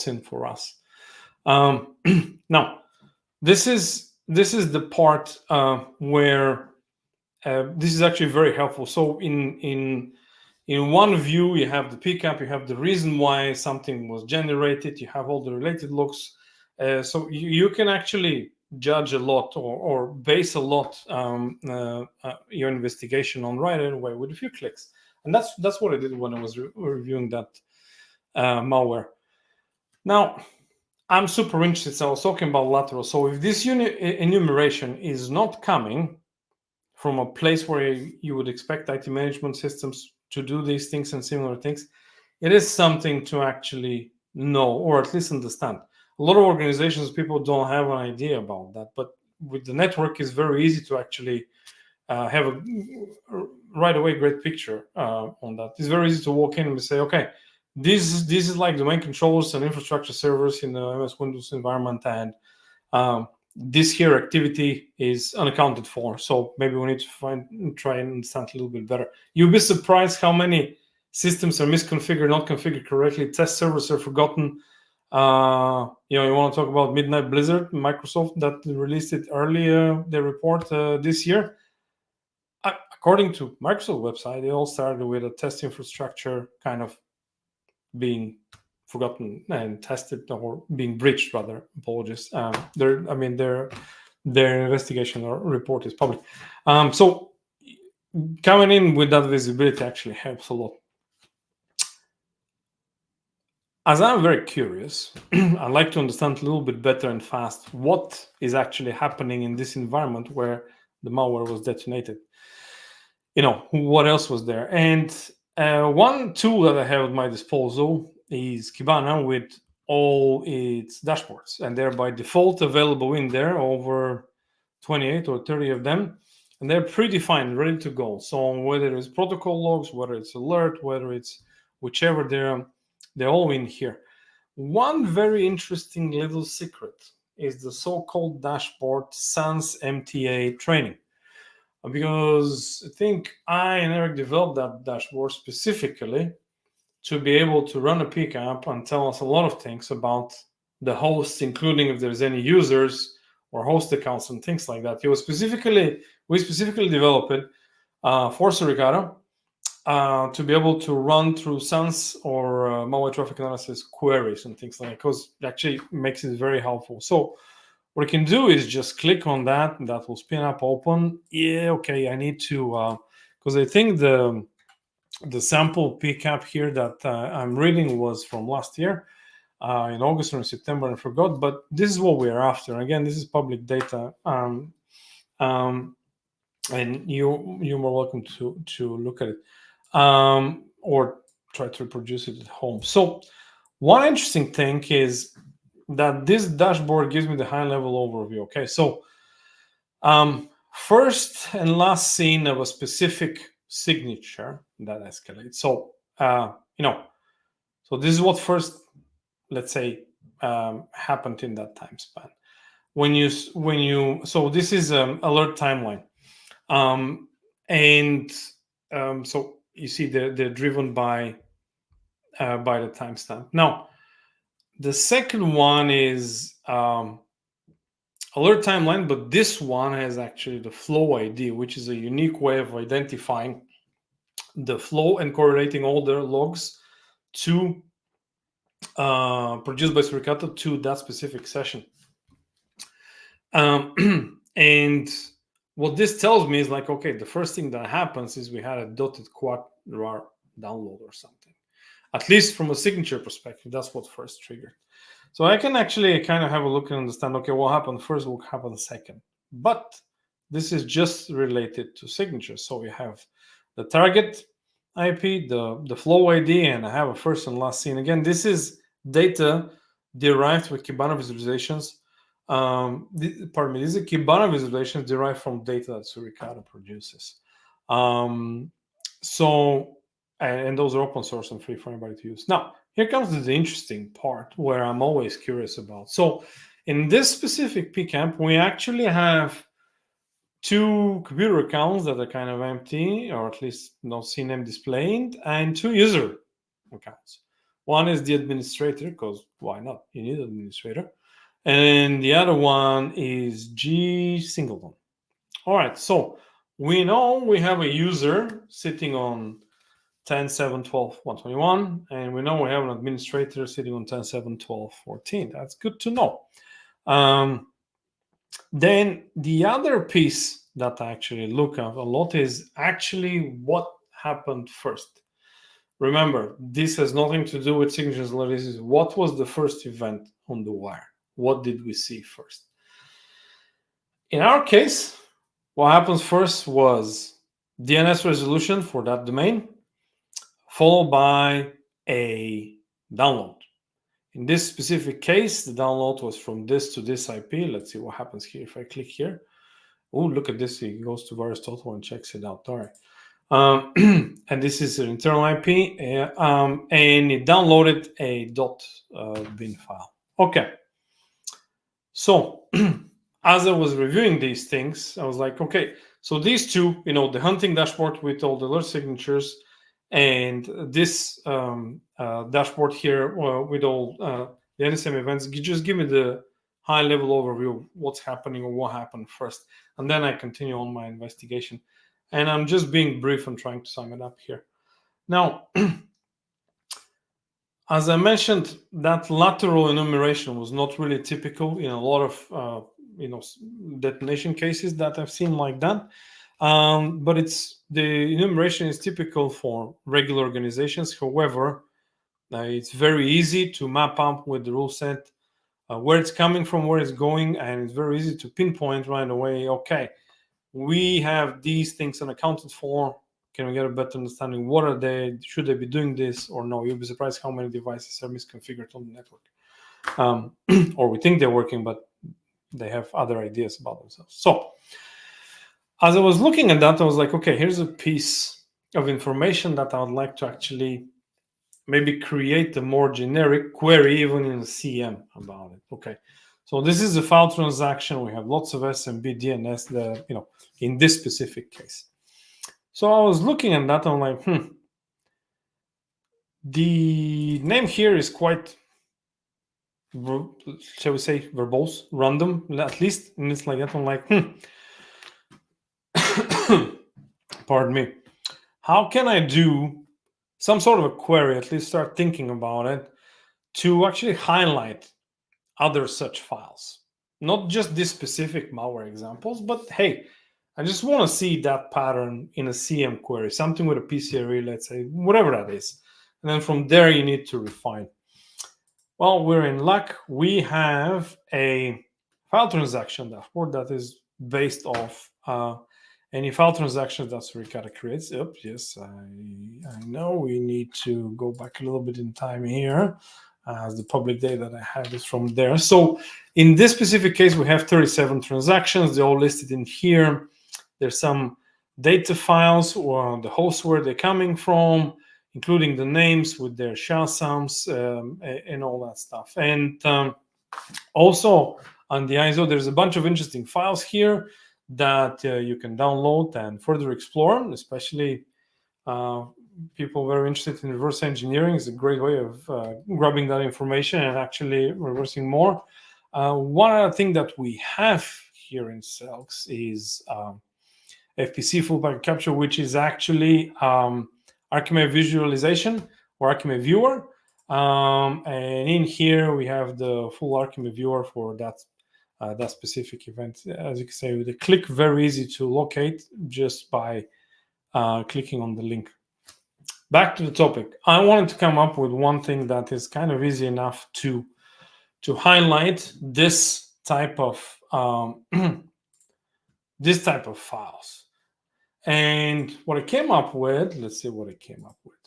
in for us. Now, this is the part where this is actually very helpful. So in one view, you have the pcap, you have the reason why something was generated, you have all the related logs. So you can actually judge a lot or base a lot your investigation on right away with a few clicks. And that's what I did when I was reviewing that malware. Now, I'm super interested. So I was talking about lateral. So if this enumeration is not coming from a place where you would expect IT management systems to do these things and similar things, it is something to actually know, or at least understand. A lot of organizations, people don't have an idea about that, but with the network, it's very easy to actually have a right away great picture on that. It's very easy to walk in and say, okay, this is like domain controllers and infrastructure servers in the MS Windows environment, and this here activity is unaccounted for. So maybe we need to try and understand a little bit better. You'll be surprised how many systems are misconfigured, not configured correctly. Test servers are forgotten. You want to talk about Midnight Blizzard, Microsoft that released it earlier, the report this year. According to Microsoft website, it all started with a test infrastructure kind of being forgotten and tested, or being breached rather. Apologies. Their investigation or report is public. So coming in with that visibility actually helps a lot. As I'm very curious, I'd like to understand a little bit better and fast what is actually happening in this environment where the malware was detonated. What else was there? And one tool that I have at my disposal is Kibana with all its dashboards, and they're by default available in there, over 28 or 30 of them, and they're predefined, ready to go. So whether it's protocol logs, whether it's alert, whether it's whichever, they're all in here. One very interesting little secret is the so-called dashboard sans MTA training, because I think I and Eric developed that dashboard specifically to be able to run a PCAP and tell us a lot of things about the hosts, including if there's any users or host accounts and things like that. We specifically developed it for Suricata to be able to run through sans or malware traffic analysis queries and things like that, because it actually makes it very helpful. So what you can do is just click on that, and that will spin up open. Yeah, okay, I need to, because I think the sample PCAP here that I'm reading was from last year in August or in September, I forgot, but this is what we're after. Again, this is public data, and you're more welcome to look at it or try to reproduce it at home. So one interesting thing is that this dashboard gives me the high-level overview. Okay, so first and last seen of a specific signature that escalates. So so this is what first, let's say, happened in that time span. So this is alert timeline, and so you see they're driven by the timestamp. Now, the second one is alert timeline, but this one has actually the flow ID, which is a unique way of identifying the flow and correlating all the logs to produced by Suricata to that specific session. And what this tells me is like, okay, the first thing that happens is we had a dotted quad rar download or something. At least from a signature perspective, that's what first triggered. So I can actually kind of have a look and understand, okay, what happened first, what happened second. But this is just related to signatures. So we have the target IP, the flow ID, and I have a first and last seen. Again, this is data derived with Kibana visualizations. These are Kibana visualizations derived from data that Suricata produces. And those are open source and free for anybody to use. Now, here comes the interesting part where I'm always curious about. So in this specific PCAP, we actually have two computer accounts that are kind of empty, or at least not seen them displayed, and two user accounts. One is the administrator, because why not? You need an administrator. And the other one is G singleton. All right, so we know we have a user sitting on 10.7.12.121, and we know we have an administrator sitting on 10.7.12.14. That's good to know. Then the other piece that I actually look at a lot is actually what happened first. Remember, this has nothing to do with signatures. This is what was the first event on the wire. What did we see first? In our case, what happens first was DNS resolution for that domain, followed by a download. In this specific case, the download was from this to this IP. Let's see what happens here if I click here. Oh, look at this. It goes to VirusTotal and checks it out. All right. And this is an internal IP, and it downloaded a .bin file. Okay. So as I was reviewing these things, I was like, okay, so these two, the hunting dashboard with all the alert signatures, and this dashboard here with all the NSM events, just give me the high-level overview of what's happening or what happened first, and then I continue on my investigation. And I'm just being brief and trying to sum it up here. Now, As I mentioned, that lateral enumeration was not really typical in a lot of detonation cases that I've seen like that. But the enumeration is typical for regular organizations. However, it's very easy to map up with the rule set where it's coming from, where it's going, and it's very easy to pinpoint right away. Okay, we have these things unaccounted for. Can we get a better understanding? What are they? Should they be doing this or no? You'll be surprised how many devices are misconfigured on the network. Or we think they're working, but they have other ideas about themselves. So as I was looking at that, I was like, okay, here's a piece of information that I would like to actually maybe create a more generic query, even in a CM about it. Okay. So this is a file transaction. We have lots of SMB DNS that, in this specific case. So I was looking at that, I'm like, the name here is quite, shall we say, verbose, random, at least. And it's like that, I'm like, pardon me. How can I do some sort of a query, at least start thinking about it, to actually highlight other such files? Not just this specific malware examples, but hey, I just want to see that pattern in a CM query, something with a PCRE, let's say, whatever that is. And then from there, you need to refine. Well, we're in luck. We have a file transaction dashboard that is based off any file transactions that Suricata creates. Oops, yes, I know we need to go back a little bit in time here. The public data that I have is from there. So in this specific case, we have 37 transactions. They're all listed in here. There's some data files or the host where they're coming from, including the names with their shell sums and all that stuff. And also on the ISO, there's a bunch of interesting files here that you can download and further explore, especially people very interested in reverse engineering. Is a great way of grabbing that information and actually reversing more. One other thing that we have here in SELKS is FPC full packet capture, which is actually Archimate visualization or Archimate viewer. And in here we have the full Archimate viewer for that specific event. As you can see, with a click, very easy to locate just by clicking on the link. Back to the topic. I wanted to come up with one thing that is kind of easy enough to highlight this type of files. And what I came up with, let's see what I came up with.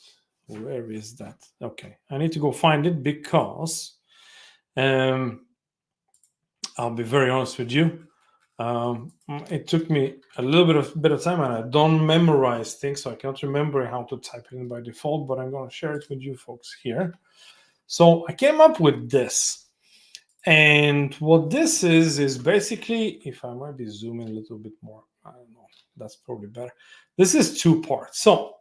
Where is that? Okay, I need to go find it because I'll be very honest with you. It took me a little bit of time, and I don't memorize things, so I can't remember how to type it in by default, but I'm going to share it with you folks here. So I came up with this. And what this is basically, if I might be zooming a little bit more, I don't know, that's probably better. This is two parts. So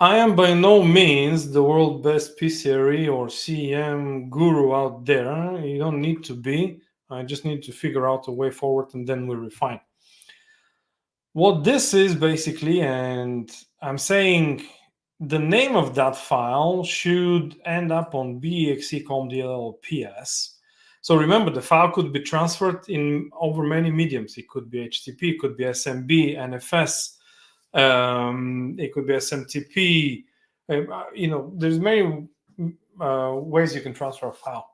I am by no means the world best PCRE or CM guru out there. You don't need to be. I just need to figure out a way forward, and then we refine. What this is basically, and I'm saying the name of that file should end up on BEXE.com/DLLPS. So remember, the file could be transferred in over many mediums. It could be HTTP, it could be SMB, NFS, it could be SMTP. There's many ways you can transfer a file,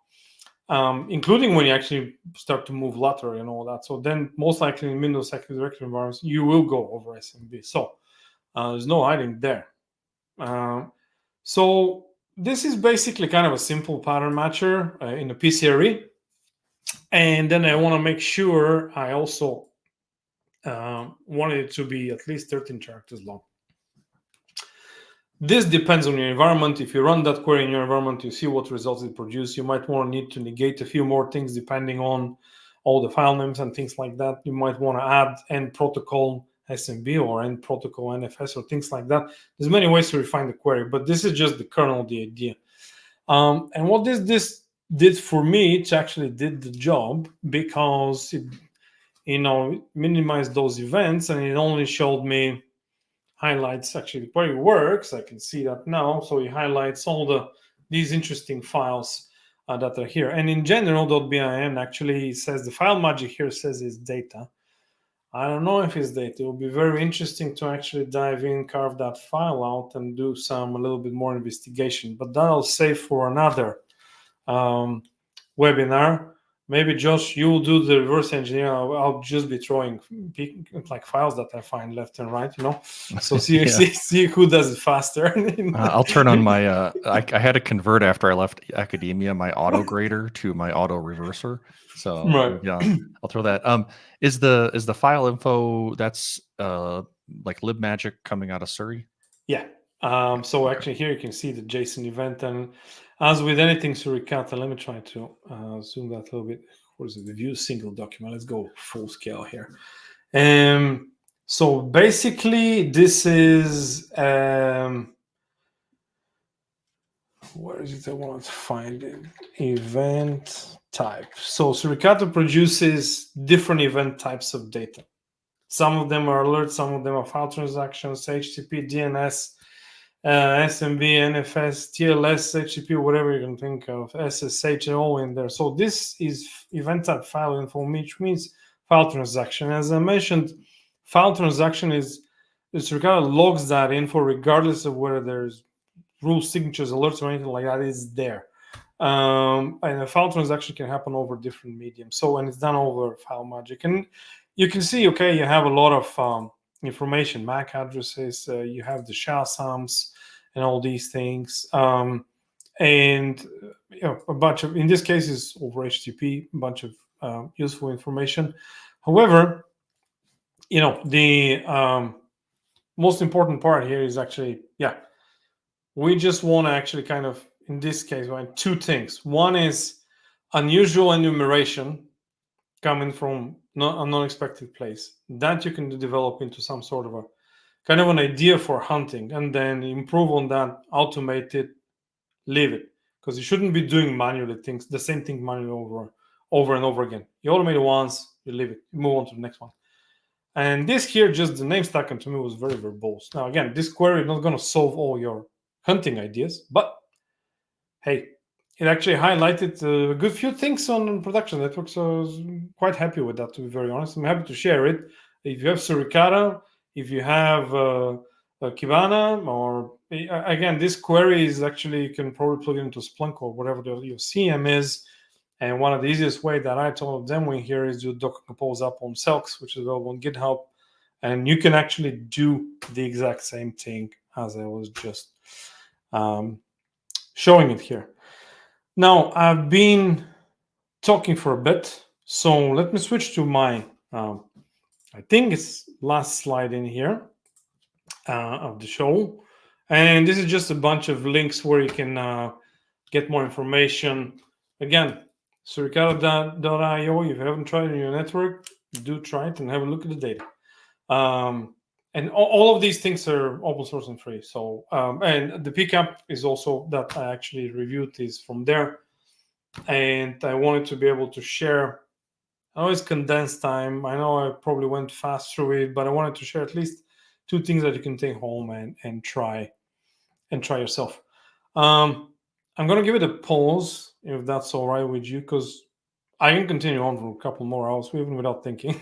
including when you actually start to move lateral and all that. So then most likely in Windows Active Directory environments, you will go over SMB. So there's no hiding there. So this is basically kind of a simple pattern matcher in a PCRE. And then I want to make sure I also wanted it to be at least 13 characters long. This depends on your environment. If you run that query in your environment, you see what results it produces. You might want to need to negate a few more things depending on all the file names and things like that. You might want to add end protocol SMB or end protocol NFS or things like that. There's many ways to refine the query, but this is just the kernel of the idea. And what this did for me, it actually did the job because it, minimized those events, and it only showed me highlights. Actually, the query works. I can see that now. So it highlights all the these interesting files that are here. And in general, .bin actually says the file magic here says it's data. I don't know if it's data. It will be very interesting to actually dive in, carve that file out, and do a little bit more investigation. But that I'll save for another webinar. Maybe Josh, you'll do the reverse engineer. I'll just be throwing like files that I find left and right, So see who does it faster. I'll turn on my. I had to convert after I left academia my auto grader to my auto reverser. So right. Yeah, I'll throw that. Is the file info that's like libmagic coming out of Surrey? Yeah. So actually here you can see the JSON event, and as with anything Suricata, let me try to zoom that a little bit. What is it? The view single document. Let's go full scale here. So basically this is where is it? I want to find it. Event type. So Suricata produces different event types of data. Some of them are alerts, some of them are file transactions, HTTP, DNS, SMB, NFS, TLS, HTTP, whatever you can think of, SSH, all in there. So this is event type file info, which means file transaction. As I mentioned, file transaction is Suricata logs that info regardless of whether there's rules, signatures, alerts, or anything like that is there. And a file transaction can happen over different mediums. So when it's done over file magic, and you can see, okay, you have a lot of information, MAC addresses, you have the shell sums and all these things. And a bunch of, in this case, is over HTTP, a bunch of useful information. However, the most important part here is actually, we just want to actually kind of, in this case, two things. One is unusual enumeration coming from a non-expected place that you can develop into some sort of a kind of an idea for hunting, and then improve on that, automate it, leave it, because you shouldn't be doing manually things, the same thing manually over and over again. You automate it once, you leave it, you move on to the next one. And this here, just the name stack, and to me was very verbose. Now again, this query is not going to solve all your hunting ideas, but hey, it actually highlighted a good few things on production network, so I was quite happy with that, to be very honest. I'm happy to share it. If you have Suricata, if you have Kibana, or again, this query is actually, you can probably plug it into Splunk or whatever your CM is. And one of the easiest way that I told them in here is do Docker Compose up on SELKS, which is available on GitHub. And you can actually do the exact same thing as I was just showing it here. Now, I've been talking for a bit, so let me switch to my, I think it's last slide in here of the show. And this is just a bunch of links where you can get more information. Again, suricata.io. If you haven't tried it in your network, do try it and have a look at the data. And all of these things are open source and free. So, and the PCAP is also, that I actually reviewed, is from there. And I wanted to be able to share. I know it's condensed time. I know I probably went fast through it, but I wanted to share at least two things that you can take home and try yourself. I'm going to give it a pause, if that's all right with you, because I can continue on for a couple more hours, even without thinking.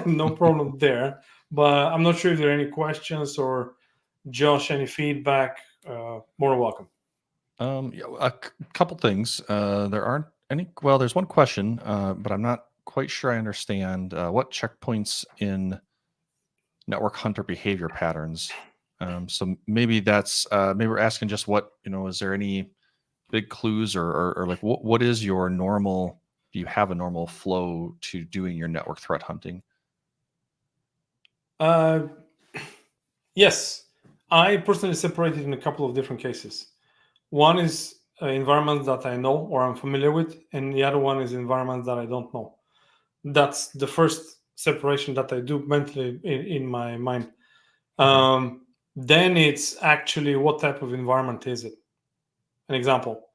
No problem there. But I'm not sure if there are any questions, or Josh, any feedback. More welcome. A couple things. There aren't any. Well, there's one question, but I'm not quite sure I understand what checkpoints in network hunter behavior patterns. So maybe that's maybe we're asking just what, is there any big clues or like what is your normal? Do you have a normal flow to doing your network threat hunting? Yes, I personally separated in a couple of different cases. One is environments that I know or I'm familiar with, and the other one is environments that I don't know. That's the first separation that I do mentally in my mind. Then it's actually what type of environment is it? An example: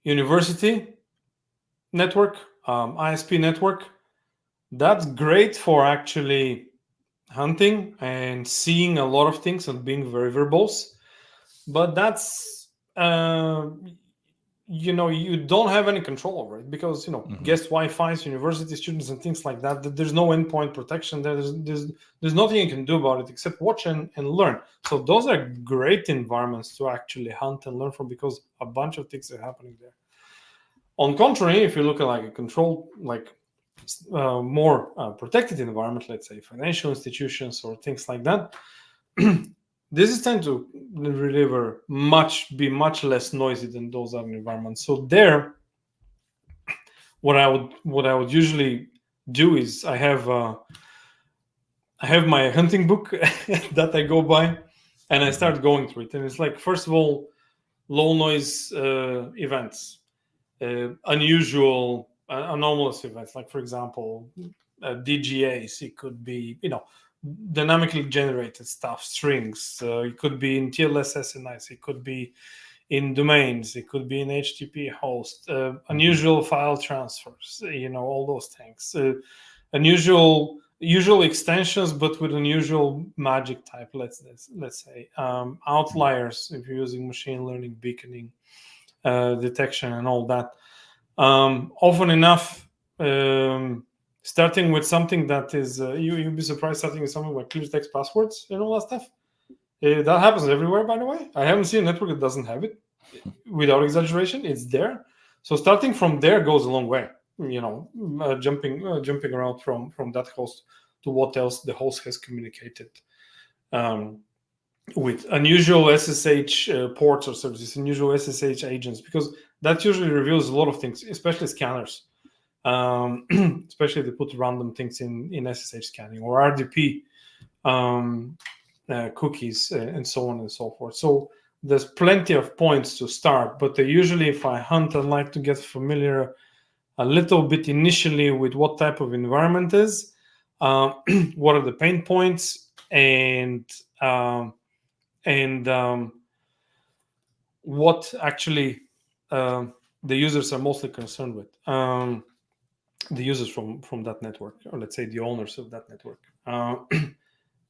university network, ISP network. That's great for actually hunting and seeing a lot of things and being very verbose. But that's you don't have any control over it because guest Wi-Fi's, university students, and things like that. There's no endpoint protection. There's nothing you can do about it except watch and learn. So those are great environments to actually hunt and learn from because a bunch of things are happening there. On contrary, if you look at like a controlled, like more protected environment, let's say financial institutions or things like that, this is tend to be much less noisy than those other environments. So there, what I would usually do is I have my hunting book that I go by, and I start going through it. And it's like, first of all, low noise events, unusual, anomalous events, like for example, DGAs. It could be dynamically generated stuff, strings. It could be in TLS SNIs. It could be in domains. It could be in HTTP host. Unusual file transfers. All those things. Usual extensions, but with unusual magic type. Let's say outliers if you're using machine learning, beaconing, detection, and all that. Often enough. Starting with something that is, you'd be surprised, starting with something like clear text passwords and all that stuff. That happens everywhere, by the way. I haven't seen a network that doesn't have it. Without exaggeration, it's there. So starting from there goes a long way. Jumping around from that host to what else the host has communicated with unusual SSH ports or services, unusual SSH agents, because that usually reveals a lot of things, especially scanners. Especially if they put random things in SSH scanning or RDP cookies and so on and so forth. So there's plenty of points to start, but usually if I hunt, I like to get familiar a little bit initially with what type of environment is, what are the pain points, and what actually the users are mostly concerned with. The users from that network, or let's say the owners of that network.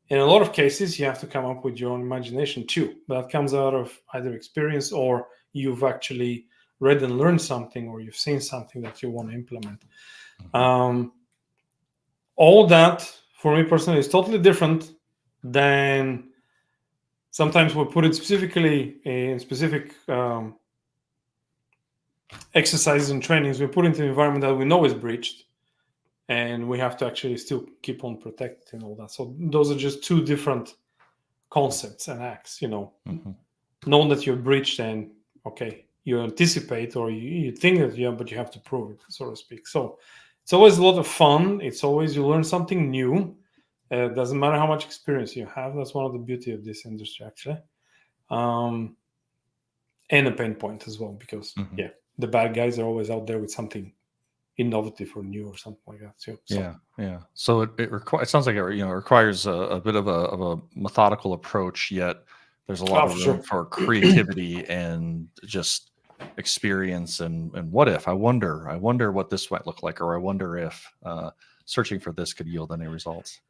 In a lot of cases, you have to come up with your own imagination too. That comes out of either experience or you've actually read and learned something, or you've seen something that you want to implement. All that, for me personally, is totally different than sometimes we put it specifically in specific exercises and trainings. We put into an environment that we know is breached, and we have to actually still keep on protecting all that. So those are just two different concepts and acts. Knowing that you're breached, and okay, you anticipate or you think that but you have to prove it, so to speak. So it's always a lot of fun. It's always you learn something new. It doesn't matter how much experience you have. That's one of the beauty of this industry, actually. And a pain point as well, because the bad guys are always out there with something innovative or new or something like that too. So. Yeah. So it sounds like it requires a bit of a methodical approach, yet there's a lot of room for creativity and just experience and what if. I wonder what this might look like, or I wonder if searching for this could yield any results.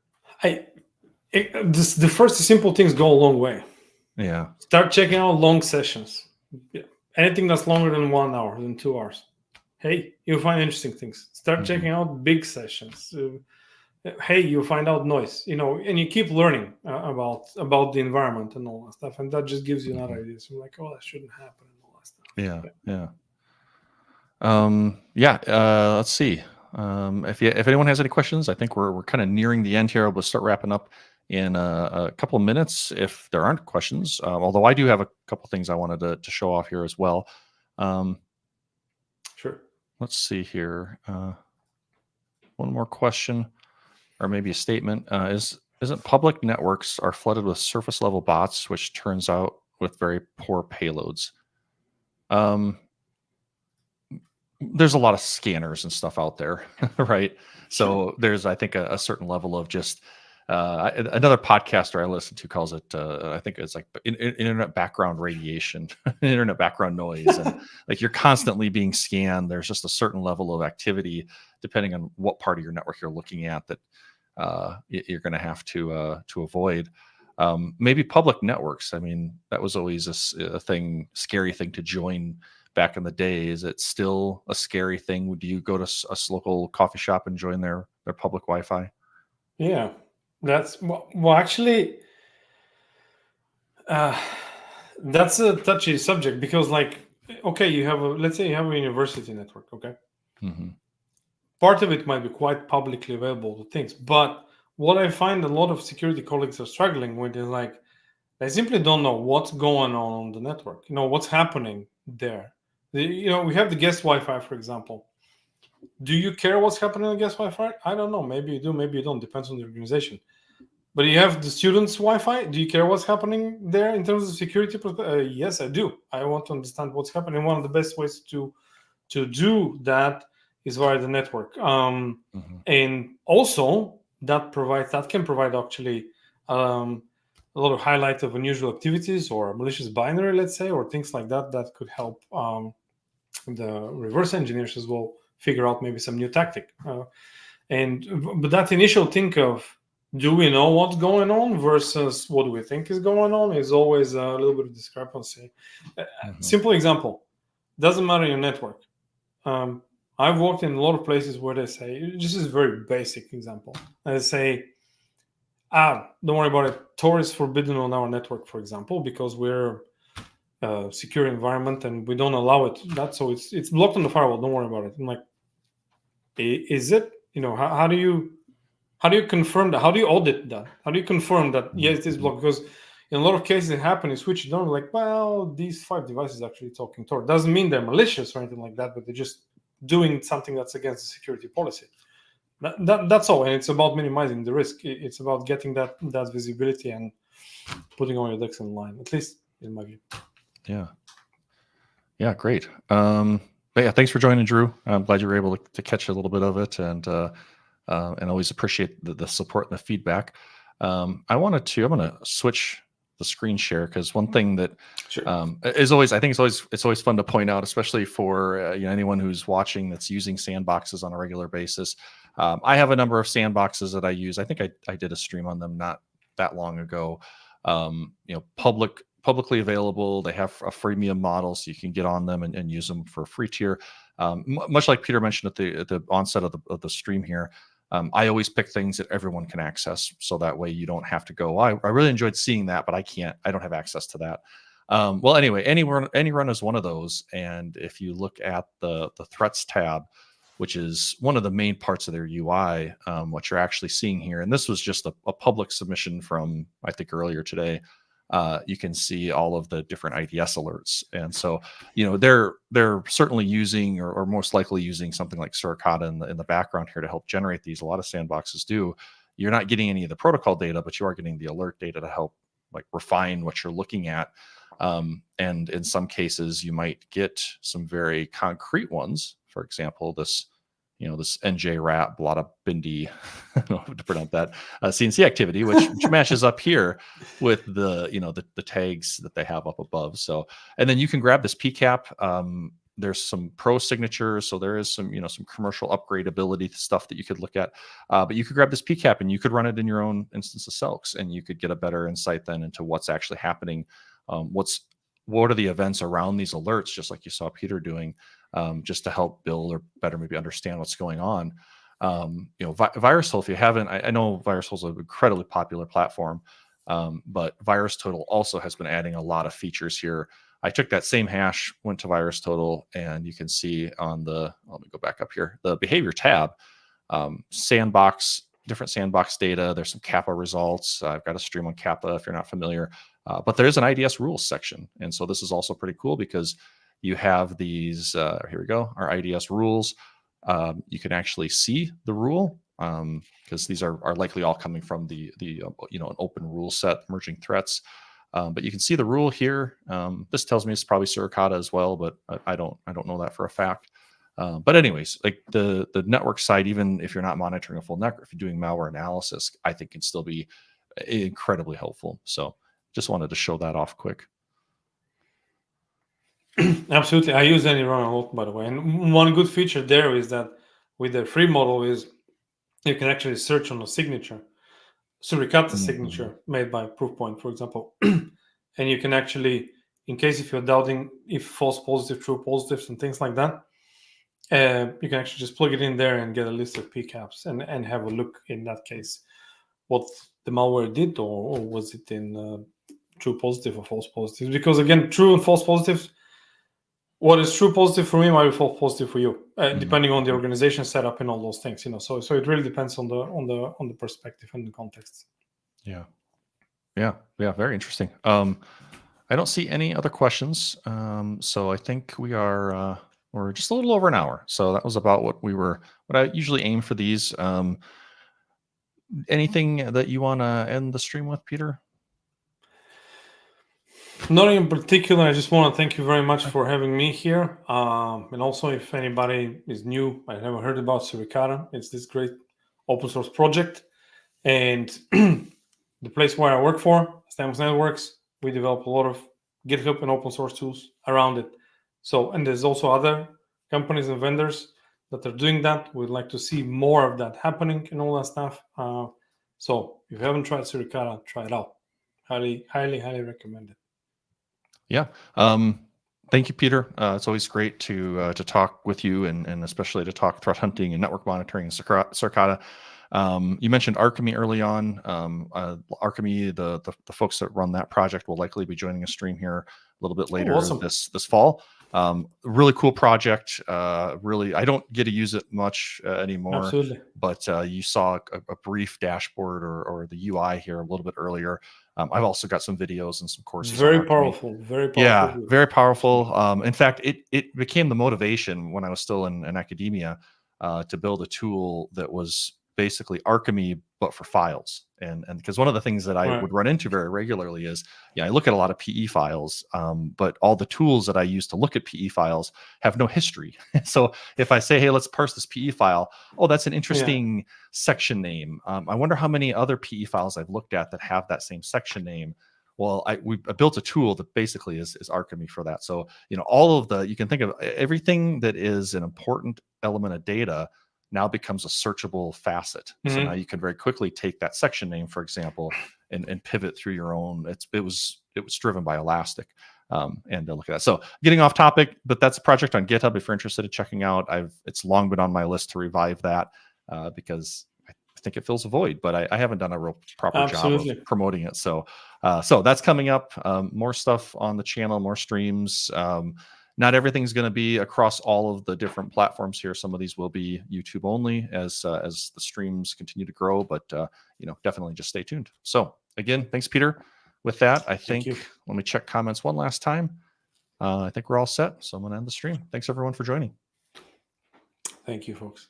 The first simple things go a long way. Yeah. Start checking out long sessions. Anything that's longer than 1 hour, than 2 hours. Hey, you'll find interesting things. Start checking out big sessions. Hey, you'll find out noise, and you keep learning about the environment and all that stuff. And that just gives you another idea. So like, oh, that shouldn't happen and all that stuff. Yeah. Let's see. If anyone has any questions, I think we're kind of nearing the end here. We'll start wrapping up in a couple of minutes if there aren't questions. Although I do have a couple things I wanted to show off here as well. Sure. Let's see here. One more question, or maybe a statement. Isn't public networks are flooded with surface level bots, which turns out with very poor payloads? There's a lot of scanners and stuff out there, right? So there's, I think, a certain level of just another podcaster I listen to calls it, I think it's like internet background radiation, internet background noise. And like you're constantly being scanned. There's just a certain level of activity, depending on what part of your network you're looking at, that you're going to have to avoid. Maybe public networks. I mean, that was always a scary thing to join back in the day. Is it still a scary thing? Would you go to a local coffee shop and join their public Wi-Fi? Yeah, that's well actually, that's a touchy subject because, like, okay, let's say you have a university network, okay? Mm-hmm. Part of it might be quite publicly available to things, but what I find a lot of security colleagues are struggling with is, like, they simply don't know what's going on the network, what's happening there. We have the guest Wi-Fi, for example. Do you care what's happening on guest Wi-Fi? I don't know. Maybe you do, maybe you don't. Depends on the organization. But you have the students' Wi-Fi. Do you care what's happening there in terms of security? Yes, I do. I want to understand what's happening. One of the best ways to do that is via the network. And also that can provide actually a lot of highlight of unusual activities or malicious binary, let's say, or things like that could help the reverse engineers as well figure out maybe some new tactic. But that initial think of, do we know what's going on versus what do we think is going on, is always a little bit of discrepancy. Simple example, doesn't matter your network. I've worked in a lot of places where they say, this is a very basic example, they say, don't worry about it, Tor is forbidden on our network, for example, because we're a secure environment and we don't allow it. So it's blocked on the firewall, don't worry about it. I'm like, is it? How do you confirm that? How do you audit that? How do you confirm that, yes, it is blocked? Because in a lot of cases it happens, you switch it on, like, well, these 5 devices actually talking Tor. Doesn't mean they're malicious or anything like that, but they're just doing something that's against the security policy. That's all. And it's about minimizing the risk. It's about getting that visibility and putting all your ducks in line, at least in my view. Yeah, great. But yeah, thanks for joining, Drew. I'm glad you were able to catch a little bit of it, and always appreciate the support and the feedback. I'm going to switch the screen share, because one thing that is always, I think it's always fun to point out, especially for anyone who's watching that's using sandboxes on a regular basis. I have a number of sandboxes that I use. I think I did a stream on them not that long ago. Publicly available. They have a freemium model, so you can get on them and use them for a free tier. Much like Peter mentioned at the onset of the stream here, I always pick things that everyone can access, so that way you don't have to go, I really enjoyed seeing that, but I don't have access to that. Well, anyway, AnyRun is one of those. And if you look at the threats tab, which is one of the main parts of their UI, what you're actually seeing here, and this was just a public submission from, I think, earlier today, you can see all of the different IDS alerts. And so, they're certainly using, or most likely using, something like Suricata in the background here to help generate these. A lot of sandboxes do. You're not getting any of the protocol data, but you are getting the alert data to help, like, refine what you're looking at. And in some cases, you might get some very concrete ones. For example, this NJ rat blada bindi, I don't know how to pronounce that, CNC activity, which matches up here with the tags that they have up above. So, and then you can grab this PCAP. There's some pro signatures, so there is some commercial upgradability stuff that you could look at. But you could grab this PCAP and you could run it in your own instance of SELKS, and you could get a better insight then into what's actually happening. What are the events around these alerts, just like you saw Peter doing, just to help build or better maybe understand what's going on. VirusTotal, if you haven't, I know VirusTotal is an incredibly popular platform, but VirusTotal also has been adding a lot of features here. I took that same hash, went to VirusTotal, and you can see on let me go back up here, the behavior tab, different sandbox data. There's some Kappa results. I've got a stream on Kappa if you're not familiar. But there is an IDS rules section. And so this is also pretty cool, because you have these, here we go, our IDS rules. You can actually see the rule, because these are likely all coming from the an open rule set, emerging threats. But you can see the rule here. This tells me it's probably Suricata as well, but I don't know that for a fact. But anyways, like the network side, even if you're not monitoring a full network, if you're doing malware analysis, I think can still be incredibly helpful. So just wanted to show that off quick. Absolutely. I use AnyRun a lot, by the way. And one good feature there is that with the free model is you can actually search on a signature. Suricata signature made by Proofpoint, for example. And you can actually, in case if you're doubting if false positive, true positives, and things like that, you can actually just plug it in there and get a list of PCAPs and have a look in that case what the malware did, or was it in true positive or false positives? Because again, true and false positives, what is true positive for me might be false positive for you, depending on the organization setup and all those things. So it really depends on the perspective and the context. Yeah. Very interesting. I don't see any other questions. So I think we're just a little over an hour. So that was about what I usually aim for these. Anything that you want to end the stream with, Peter? Nothing in particular. I just want to thank you very much for having me here. And also, if anybody is new, I never heard about Suricata. It's this great open source project. And the place where I work for, Stamus Networks, we develop a lot of GitHub and open source tools around it. So, and there's also other companies and vendors that are doing that. We'd like to see more of that happening and all that stuff. So if you haven't tried Suricata, try it out. Highly, highly, highly recommend it. Yeah. Thank you, Peter. It's always great to talk with you, and especially to talk threat hunting and network monitoring and Suricata. You mentioned Archemy early on. Archemy, the folks that run that project will likely be joining a stream here a little bit later this fall. Really cool project. Really, I don't get to use it much anymore. Absolutely. But you saw a brief dashboard or the UI here a little bit earlier. I've also got some videos and some courses. Very powerful. Very powerful. Yeah, very powerful. In fact, it became the motivation when I was still in academia to build a tool that was basically Archemy, but for files. And because one of the things that I would run into very regularly is, I look at a lot of PE files, but all the tools that I use to look at PE files have no history. So if I say, hey, let's parse this PE file, oh, that's an interesting section name. I wonder how many other PE files I've looked at that have that same section name. Well, I built a tool that basically is Archemy for that. So, all of you can think of everything that is an important element of data now becomes a searchable facet. So now you can very quickly take that section name, for example, and pivot through your own. It was driven by Elastic, and look at that. So getting off topic, but that's a project on GitHub. If you're interested in checking out, it's long been on my list to revive that because I think it fills a void, but I haven't done a real proper job of promoting it. So that's coming up. More stuff on the channel, more streams. Not everything's going to be across all of the different platforms here. Some of these will be YouTube only as the streams continue to grow, but definitely just stay tuned. So again, thanks, Peter. With that, I think let me check comments one last time. I think we're all set. So I'm going to end the stream. Thanks everyone for joining. Thank you, folks.